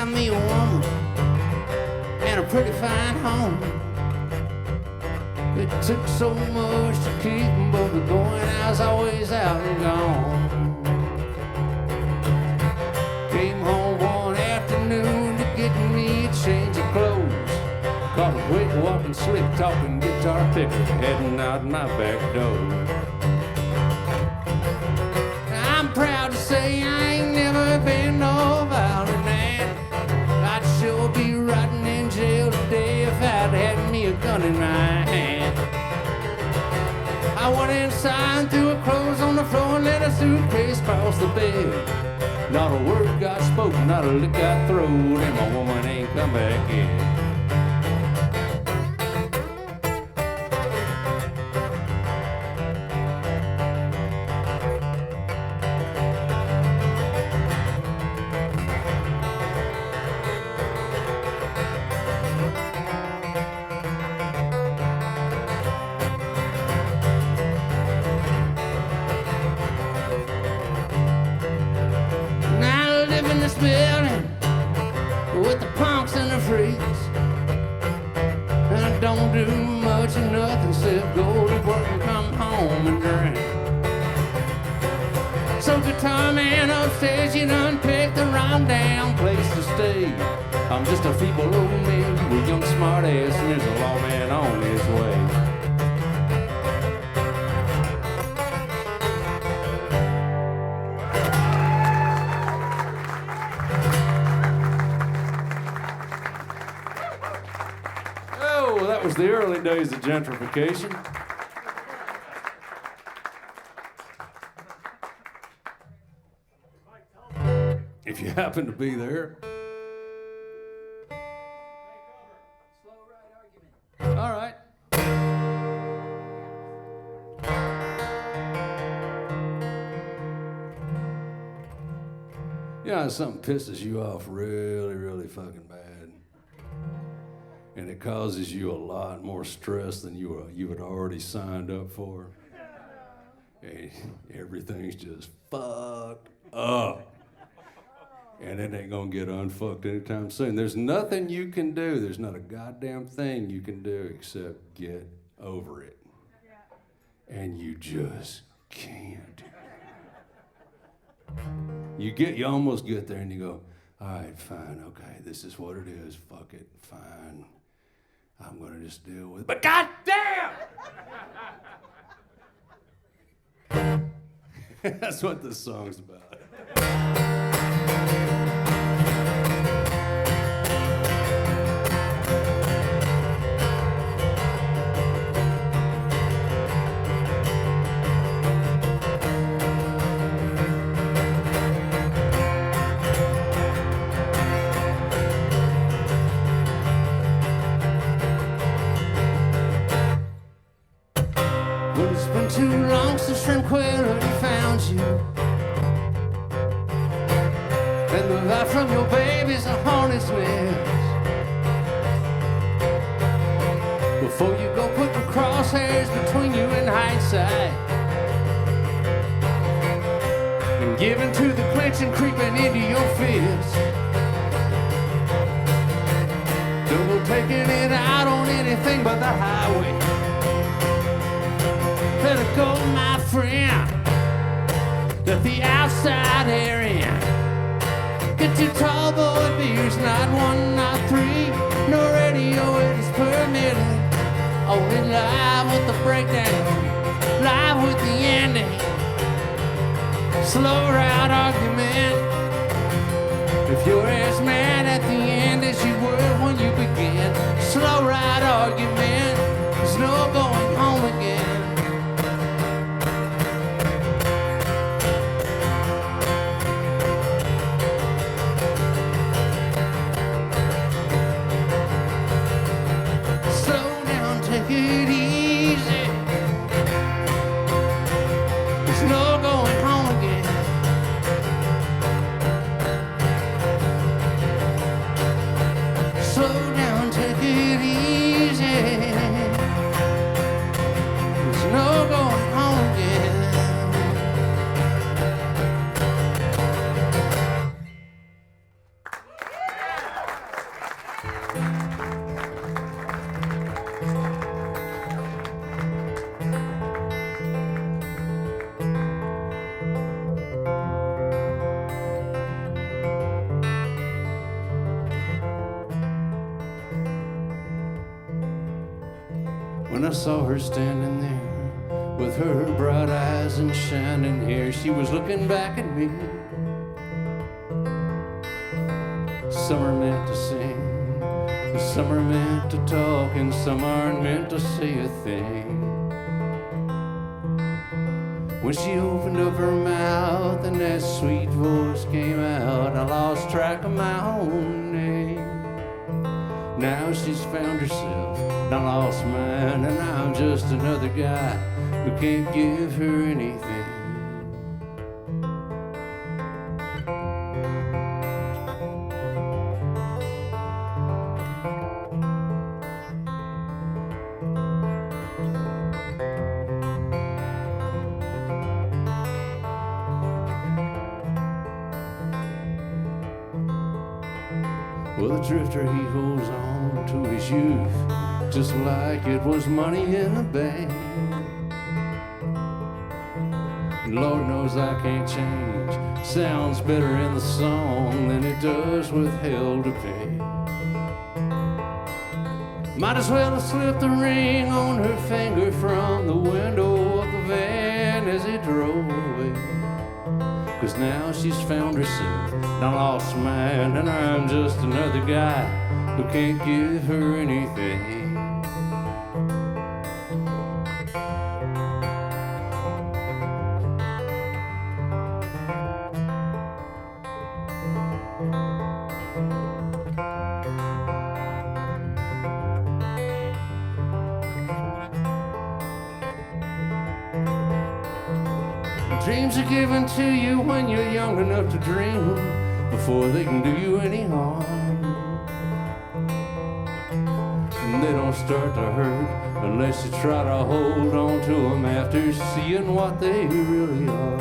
Me a woman and a pretty fine home. It took so much to keep them both going. I was always out and gone. Came home one afternoon to get me a change of clothes. Caught a quick walking, slick talking guitar picker heading out my back door. I'm proud to say I ain't never been no violent man. I'd sure be riding in I went inside and threw her clothes on the floor and let her suitcase cross the bed. Not a word got spoken, not a lick got thrown, and my woman ain't come back yet. Building with the punks and the freaks, and I don't do much of nothing except go to work and come home and drink. So guitar man upstairs, you done picked the wrong damn place to stay. I'm just a feeble old man, you a young smart ass, and there's a lawman on his way. That was the early days of gentrification. If you happen to be there. Slow ride argument. All right. Yeah, something pisses you off really, really fucking bad. And it causes you a lot more stress than you had already signed up for. And everything's just fucked up. And it ain't gonna get unfucked anytime soon. There's nothing you can do. There's not a goddamn thing you can do except get over it. And you just can't. You almost get there and you go, all right, fine, okay, this is what it is, fuck it, fine. I'm gonna just deal with it. But goddamn! That's what this song's about. Too long since tranquility found you, and the light from your baby's a hornet's nest. Before you go putting crosshairs between you and hindsight, and giving to the clench and creeping into your fist, double taking it out on anything but the highway. Let it go, my friend. Let the outside air in. Get your tall boy beers, not one, not three. No radio, it is permitted. Only live with the breakdown, live with the ending. Slow ride argument. If you're as mad at the end as you were when you began, slow ride argument. There's no going home again. When I saw her standing there with her bright eyes and shining hair, she was looking back at me. Some are meant to sing, and some are meant to talk, and some aren't meant to say a thing. When she opened up her mouth and that sweet voice came out, I lost track of my own name. Now she's found herself, and I lost mine, and I'm just another guy who can't give her anything. Well, the drifter, he holds on to his youth just like it was money in a bank. And Lord knows I can't change. Sounds better in the song than it does with hell to pay. Might as well have slipped the ring on her finger from the window of the van as it drove away. 'Cause now she's found herself, and I lost mine, and I'm just another guy who can't give her anything. Dreams are given to you when you're young enough to dream before they can do you any harm. And they don't start to hurt unless you try to hold on to them after seeing what they really are.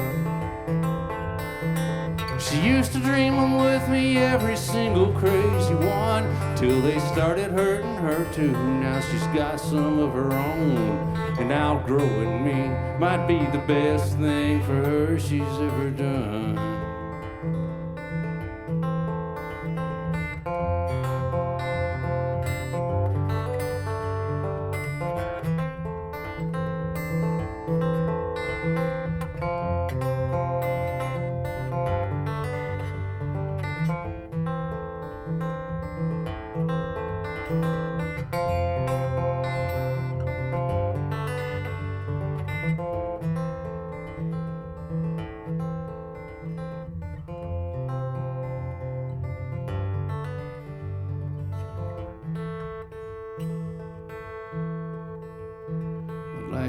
She used to dream them with me, every single crazy one, till they started hurting her too. Now she's got some of her own, and outgrowing me might be the best thing for her she's ever done.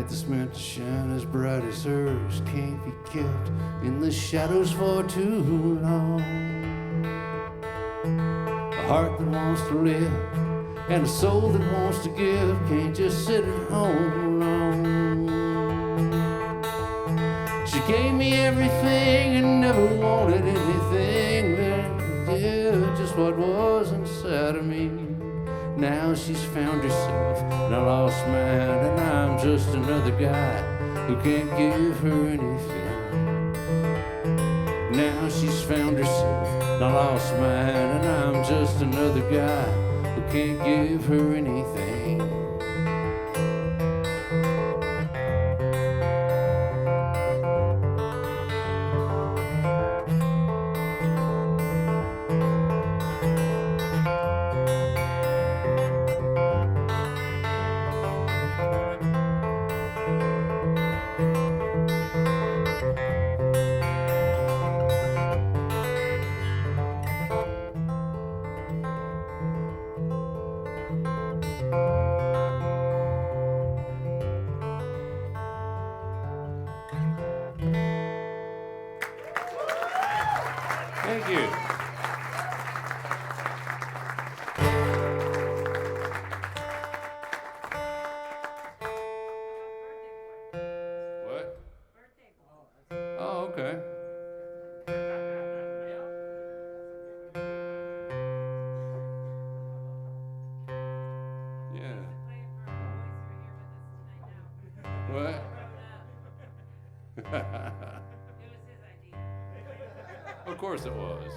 That's meant to shine as bright as hers can't be kept in the shadows for too long. A heart that wants to live and a soul that wants to give can't just sit at home alone. She gave me everything and never wanted anything, yeah, just what was inside of me. Now she's found herself, and I lost mine, and I'm just another guy who can't give her anything. Now she's found herself, and I lost mine, and I'm just another guy who can't give her anything. Thank you. What? Oh, okay. Yeah. What? Of course it was.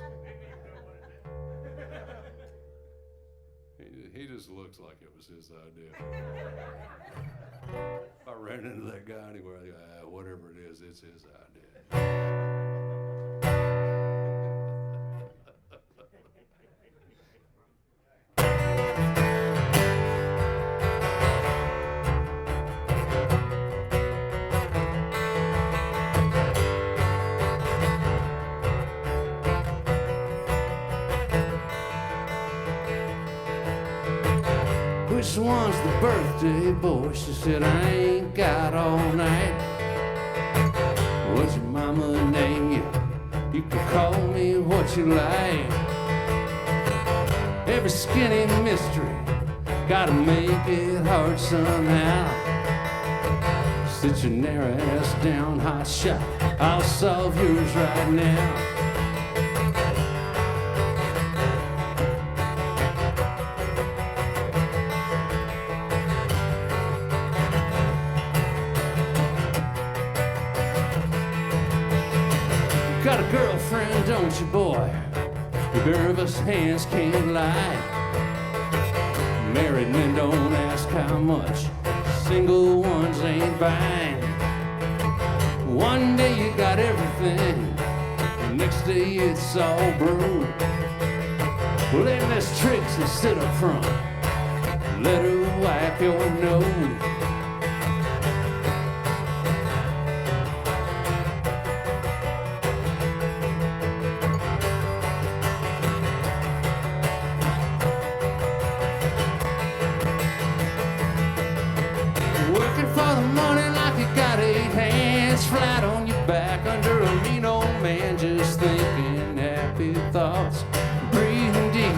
He just looks like it was his idea. If I ran into that guy anywhere, I'd go, whatever it is, it's his idea. Which one's the birthday boy? She said, I ain't got all night. What's your mama name you? You can call me what you like. Every skinny mystery, gotta make it hard somehow. Sit your narrow ass down, hot shot, I'll solve yours right now. Got a girlfriend, don't you, boy? Your nervous hands can't lie. Married men don't ask how much, single ones ain't buying. One day you got everything, the next day it's all broke. Well, then there's tricks that sit up front, let her wipe your nose. Flat on your back under a mean old man, just thinking happy thoughts, breathing deep.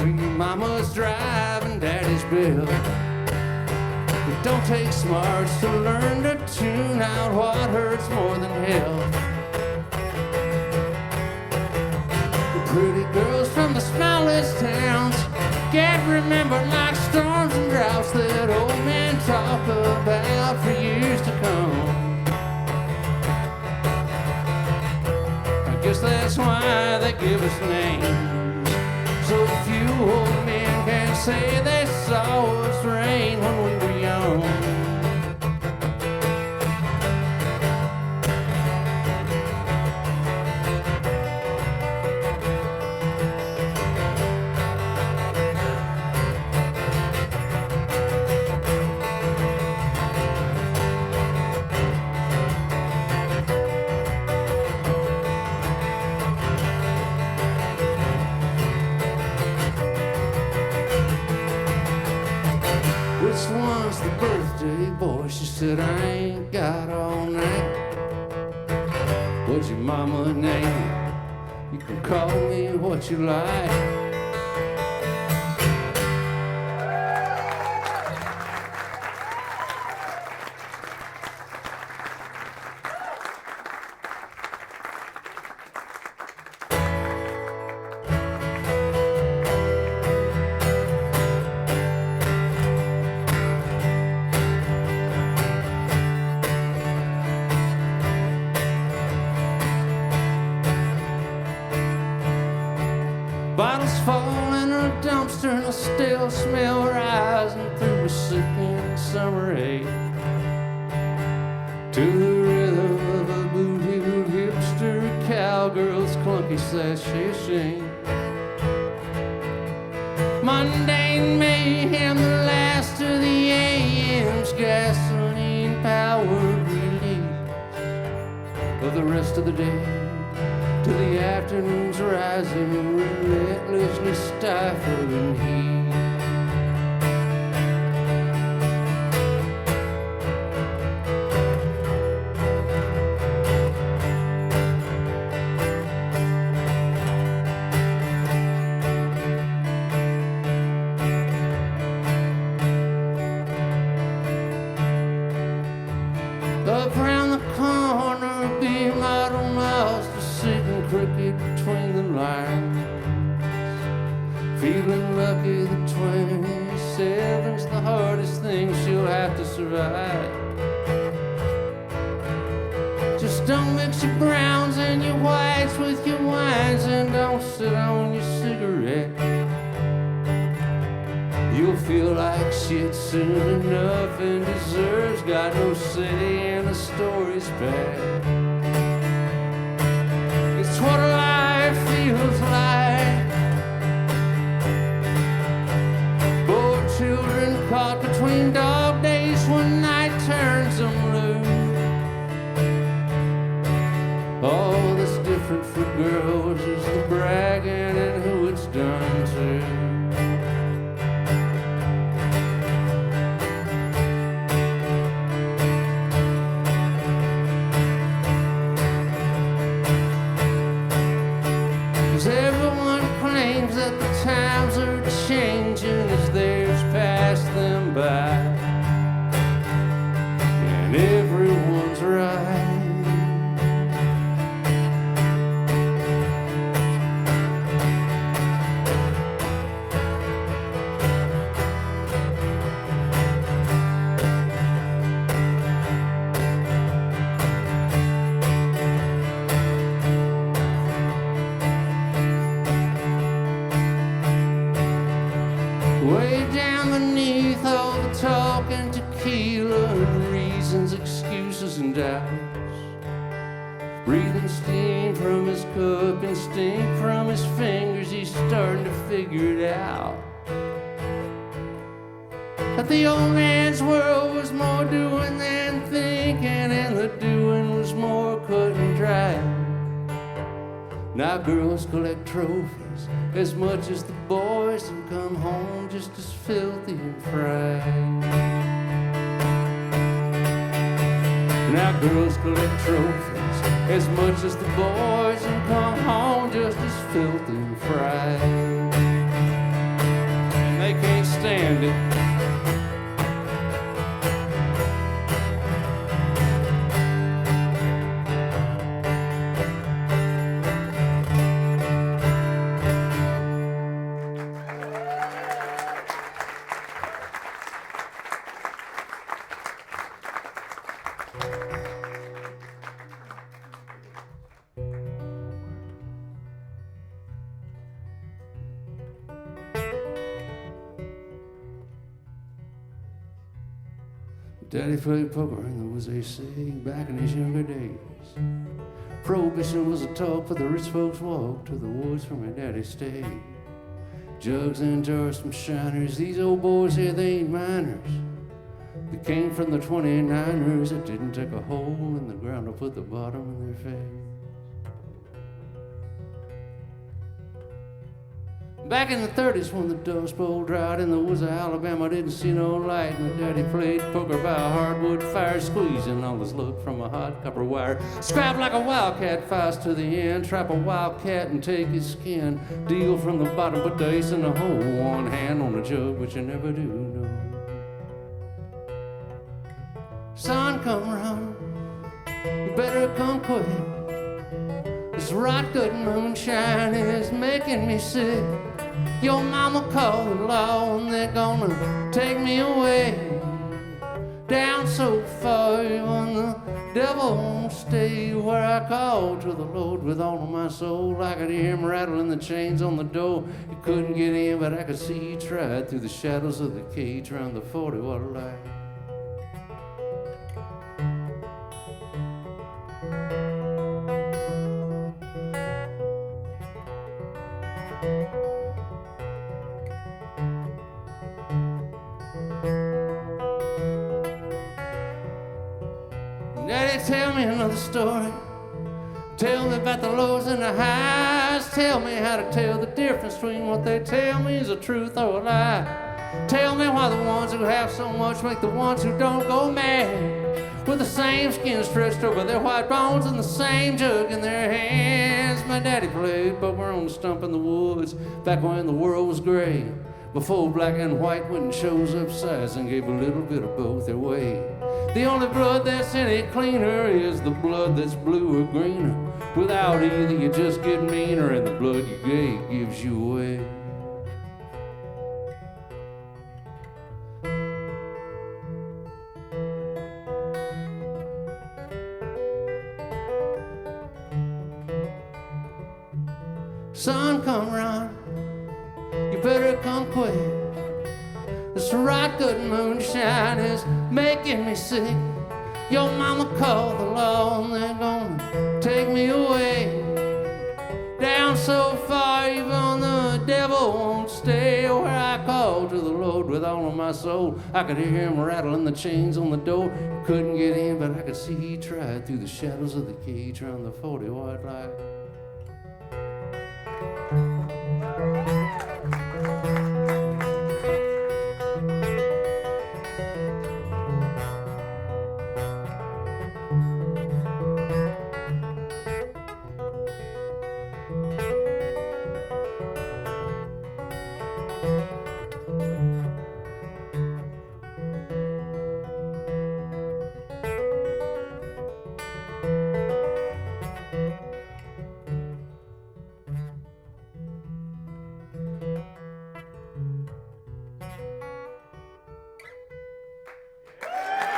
When your mama's driving daddy's bill, it don't take smarts to learn to tune out what hurts more than hell. The pretty girls from the smallest towns get remembered like storms and droughts that old men talk about for years to come. I guess that's why they give us names, so few old men can say they saw us rain when we were young. She said, I ain't got all night. What's your mama name? You can call me what you like. Bottles fall in a dumpster and a stale smell rising through a sickening summer air. To the rhythm of a booty-boot hipster cowgirl's clunky sachet shame. Mundane mayhem, the last of the AM's gasoline-powered relief of the rest of the day. To the afternoon's rising, relentlessly stifling heat. Up round the corner, be model miles to sitting crooked between the lines. Feeling lucky the 27's the hardest thing she'll have to survive. Just don't mix your browns and your whites with your wines, and don't sit on your cigarette. You'll feel like shit soon enough, and deserves got no say, and the story's bad. It's what life feels like. Bored children caught between dog days when night turns them loose. All that's different for girls is the bragging and who it's done to. 'Cause everyone claims that the times are changing as theirs pass them by, and everyone's right. Way down beneath all the talk and tequila and reasons, excuses and doubts, breathing steam from his cup, instinct from his fingers, he's starting to figure it out. That the old man's world was more doing than thinking, and the doing was more cut and dry. Now girls collect trophies as much as the boys and come home just as filthy and fried. Now girls collect trophies as much as the boys and come home just as filthy and fried. And they can't stand it. Daddy played poker in the woods, they say, back in his younger days. Prohibition was a talk, for the rich folks walked to the woods from where Daddy stayed. Jugs and jars from shiners, these old boys here, they ain't miners. They came from the 29ers that didn't take a hole in the ground to put the bottom in their face. Back in the 30s when the Dust Bowl drought in the woods of Alabama didn't see no light, my daddy played poker by a hardwood fire, squeezing all his luck from a hot copper wire. Scrap like a wildcat, fast to the end, trap a wildcat and take his skin. Deal from the bottom, put the ace in the hole, one hand on the jug, but you never do know. Sun come round, you better come quick. This rot good moonshine is making me sick. Your mama called the law and they're gonna take me away. Down so far when the devil won't stay. Where I called to the Lord with all of my soul. I could hear him rattling the chains on the door. He couldn't get in, but I could see he tried through the shadows of the cage around the 40-watt light. Daddy, tell me another story. Tell me about the lows and the highs. Tell me how to tell the difference between what they tell me is a truth or a lie. Tell me why the ones who have so much make the ones who don't go mad. With the same skin stretched over their white bones and the same jug in their hands. My daddy played poker on the stump in the woods back when the world was gray. Before black and white went and chose up sides and gave a little bit of both their way. The only blood that's any cleaner is the blood that's blue or greener. Without either you just get meaner, and the blood you gave gives you away. Sun come round, you better come quick. This right good moonshine is making me sick. Your mama called the law and they're gonna take me away. Down so far even the devil won't stay. Where I called to the Lord with all of my soul. I could hear him rattling the chains on the door. Couldn't get in, but I could see he tried through the shadows of the cage around the 40-watt light.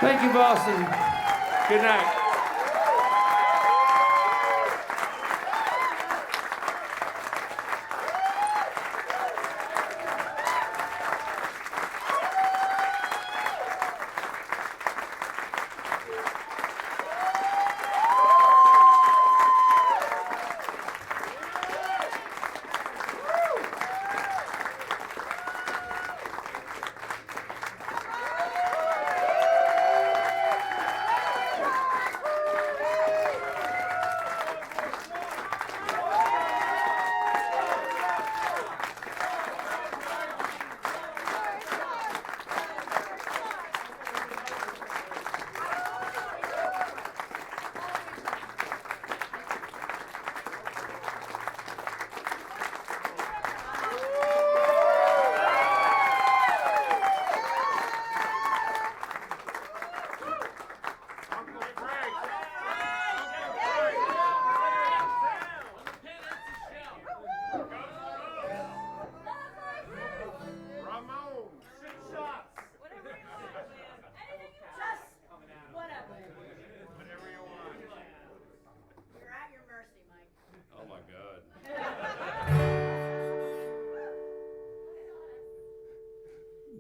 Thank you, Boston. Good night.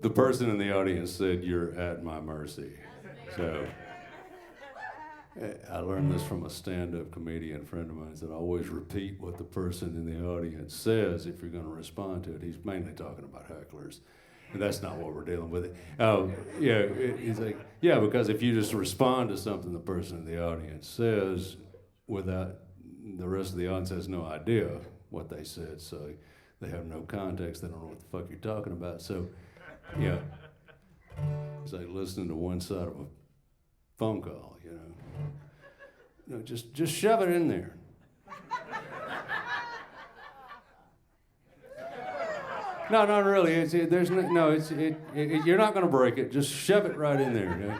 The person in the audience said, "You're at my mercy." So I learned this from a stand-up comedian friend of mine. That always repeat what the person in the audience says if you're going to respond to it. He's mainly talking about hecklers, and that's not what we're dealing with. He's like, yeah, because if you just respond to something the person in the audience says without the rest of the audience has no idea what they said, so they have no context. They don't know what the fuck you're talking about. So. Yeah, it's like listening to one side of a phone call, you know. No, just shove it in there. No, not really. You're not going to break it. Just shove it right in there. You know?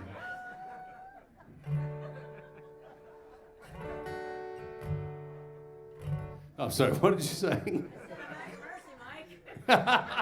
Oh, sorry. What did you say? Mercy, Mike.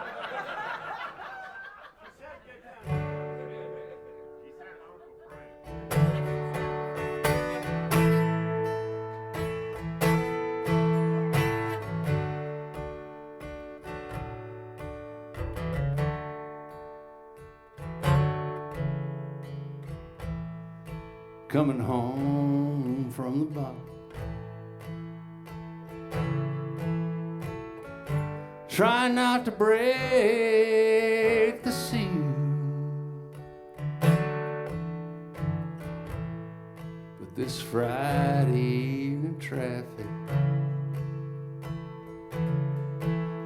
Coming home from the bar, trying not to break the seal, but this Friday evening traffic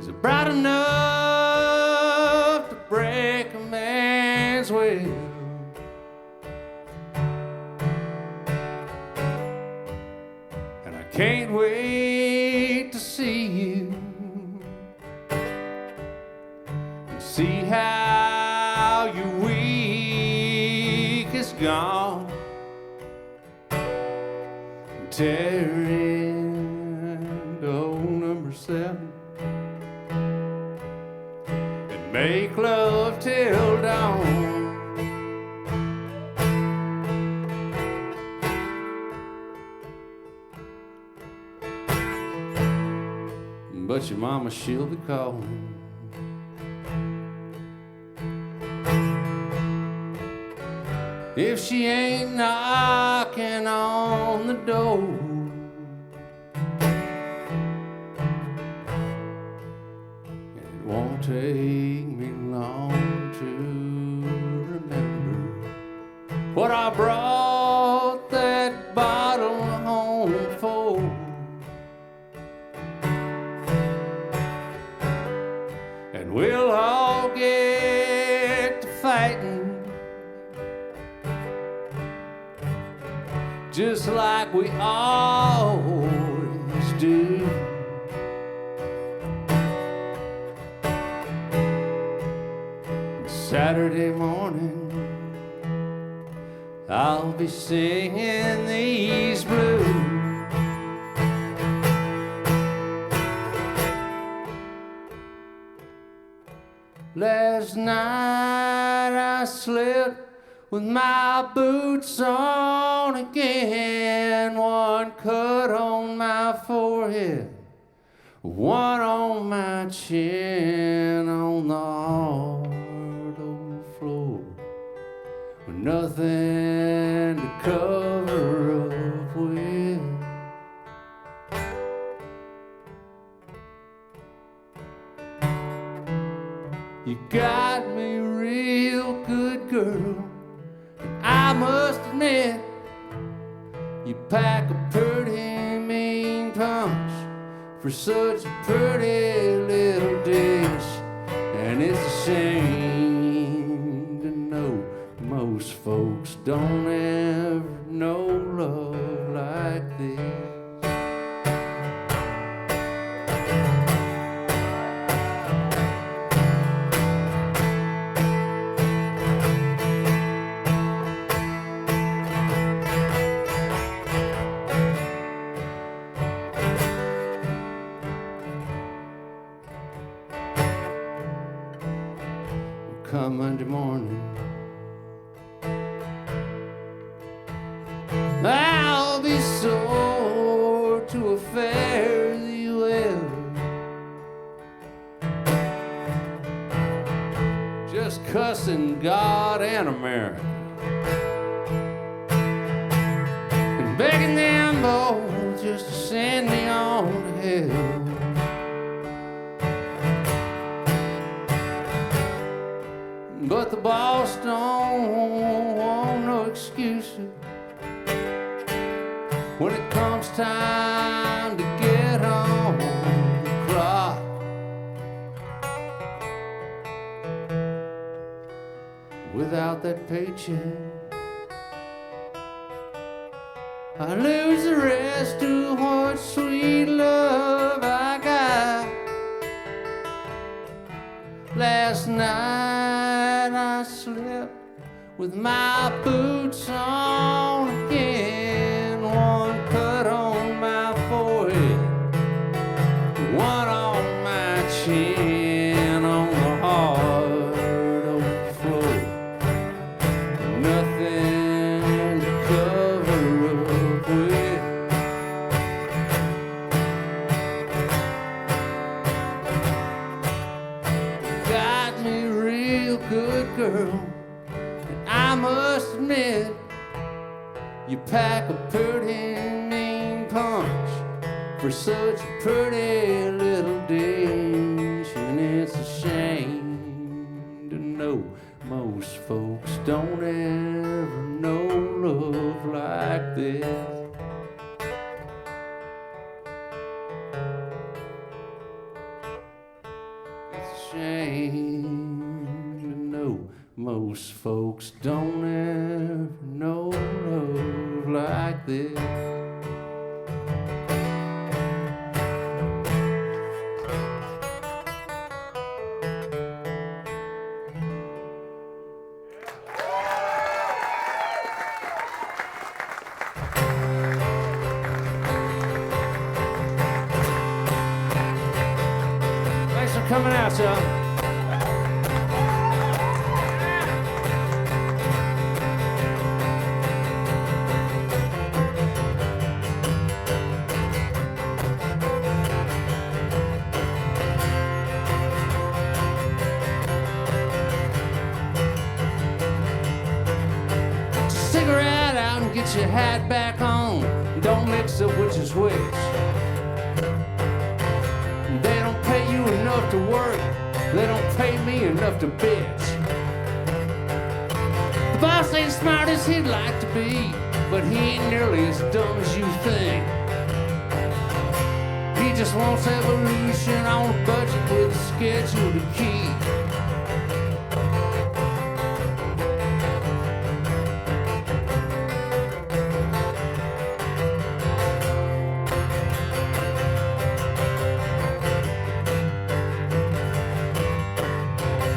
is bright enough to break a man's will. Can't wait to see you and see how your week is gone. Tear into number 7 and make love till dawn. But your mama, she'll be calling. If she ain't knocking on the door. And it won't take me long to remember what I brought that bottle home for. We'll all get to fighting just like we always do. Saturday morning, I'll be singing these blues. Last night I slept with my boots on again. One cut on my forehead, one on my chin, on the hard old floor, with nothing to cover up with. You got me real good, girl, and I must admit, you pack a pretty mean punch for such a pretty little dish. And it's a shame to know most folks don't ever know love like this. Come Monday morning, I'll be sore to a fare thee well. Just cussing God and America, and begging them both just to send me on to hell. But the boss don't want no excuses when it comes time to get on the clock. Without that paycheck, I lose the rest of what sweet love I got. Last night I slept with my boots on again. One cut on my forehead, one on my chin, on the hard old floor. Nothing to cover up with. Got me real good, girl, and I must admit, you pack a pretty mean punch for such a pretty little dish. And it's a shame to know most folks don't ever know love like this. Shame to know most folks don't ever know love like this. Thanks for coming out, y'all. Cigarette out and get your hat back on. Don't mix up which is which. They don't pay you enough to work. They don't pay me enough to bitch. The boss ain't smart as he'd like to be, but he ain't nearly as dumb as you think. He just wants evolution on a budget with a schedule to keep.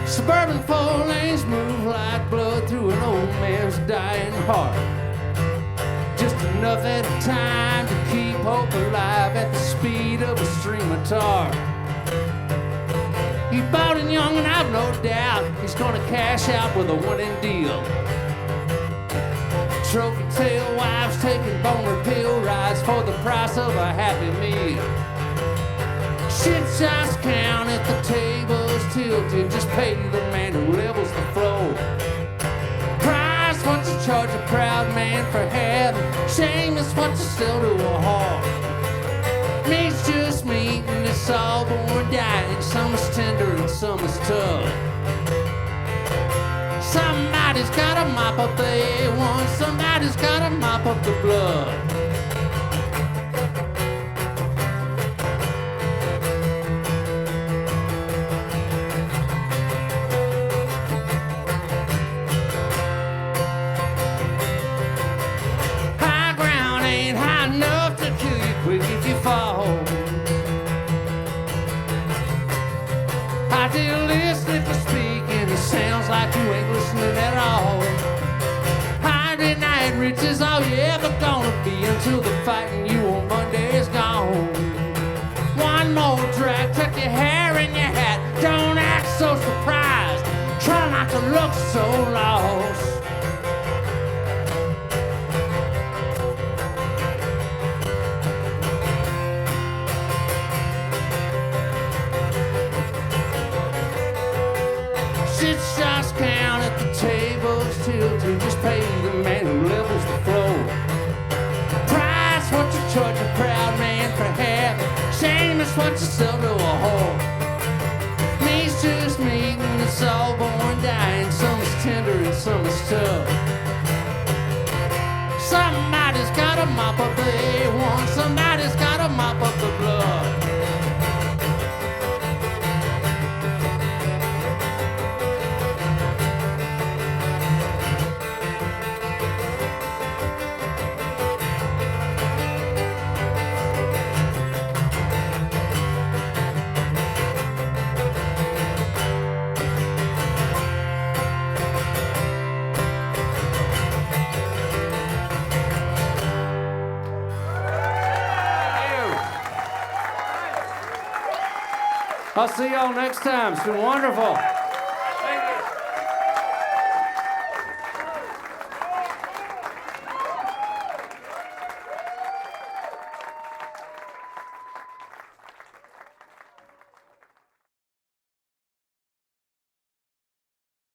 Suburban 4 lanes move like blood through an old man's dying heart. Just enough at a time to keep hope alive at the speed of a stream of tar. He bought it young and I've no doubt he's gonna cash out with a winning deal. Trophy tail wives taking boner pill rides for the price of a Happy Meal. Shit shots count at the tables tilted. Just pay the man who levels the floor. Price what you charge a proud man for having. Shame is what you sell to a whore. Meat's just meat and it's all born dying. Some is tender and some is tough. Somebody's gotta mop up the A1. Somebody's gotta mop up the blood. High ground ain't high enough to kill you quick if you fall. Idealistic for speaking, it sounds like you ain't listening at all. High night rich is all you ever gonna be until the fighting you on Monday is gone. One more drag, tuck your hair in your hat. Don't act so surprised. Try not to look so lost. Shit shots count at the tables tilted. Just pay the man who levels the floor. Price what you charge a proud man for having. Shame is what you sell to a whore. Meat's just meat and it's all born dying. Some is tender and some is tough. Somebody's gotta mop up the A1. Somebody's gotta mop up the blood. I'll see y'all next time. It's been wonderful.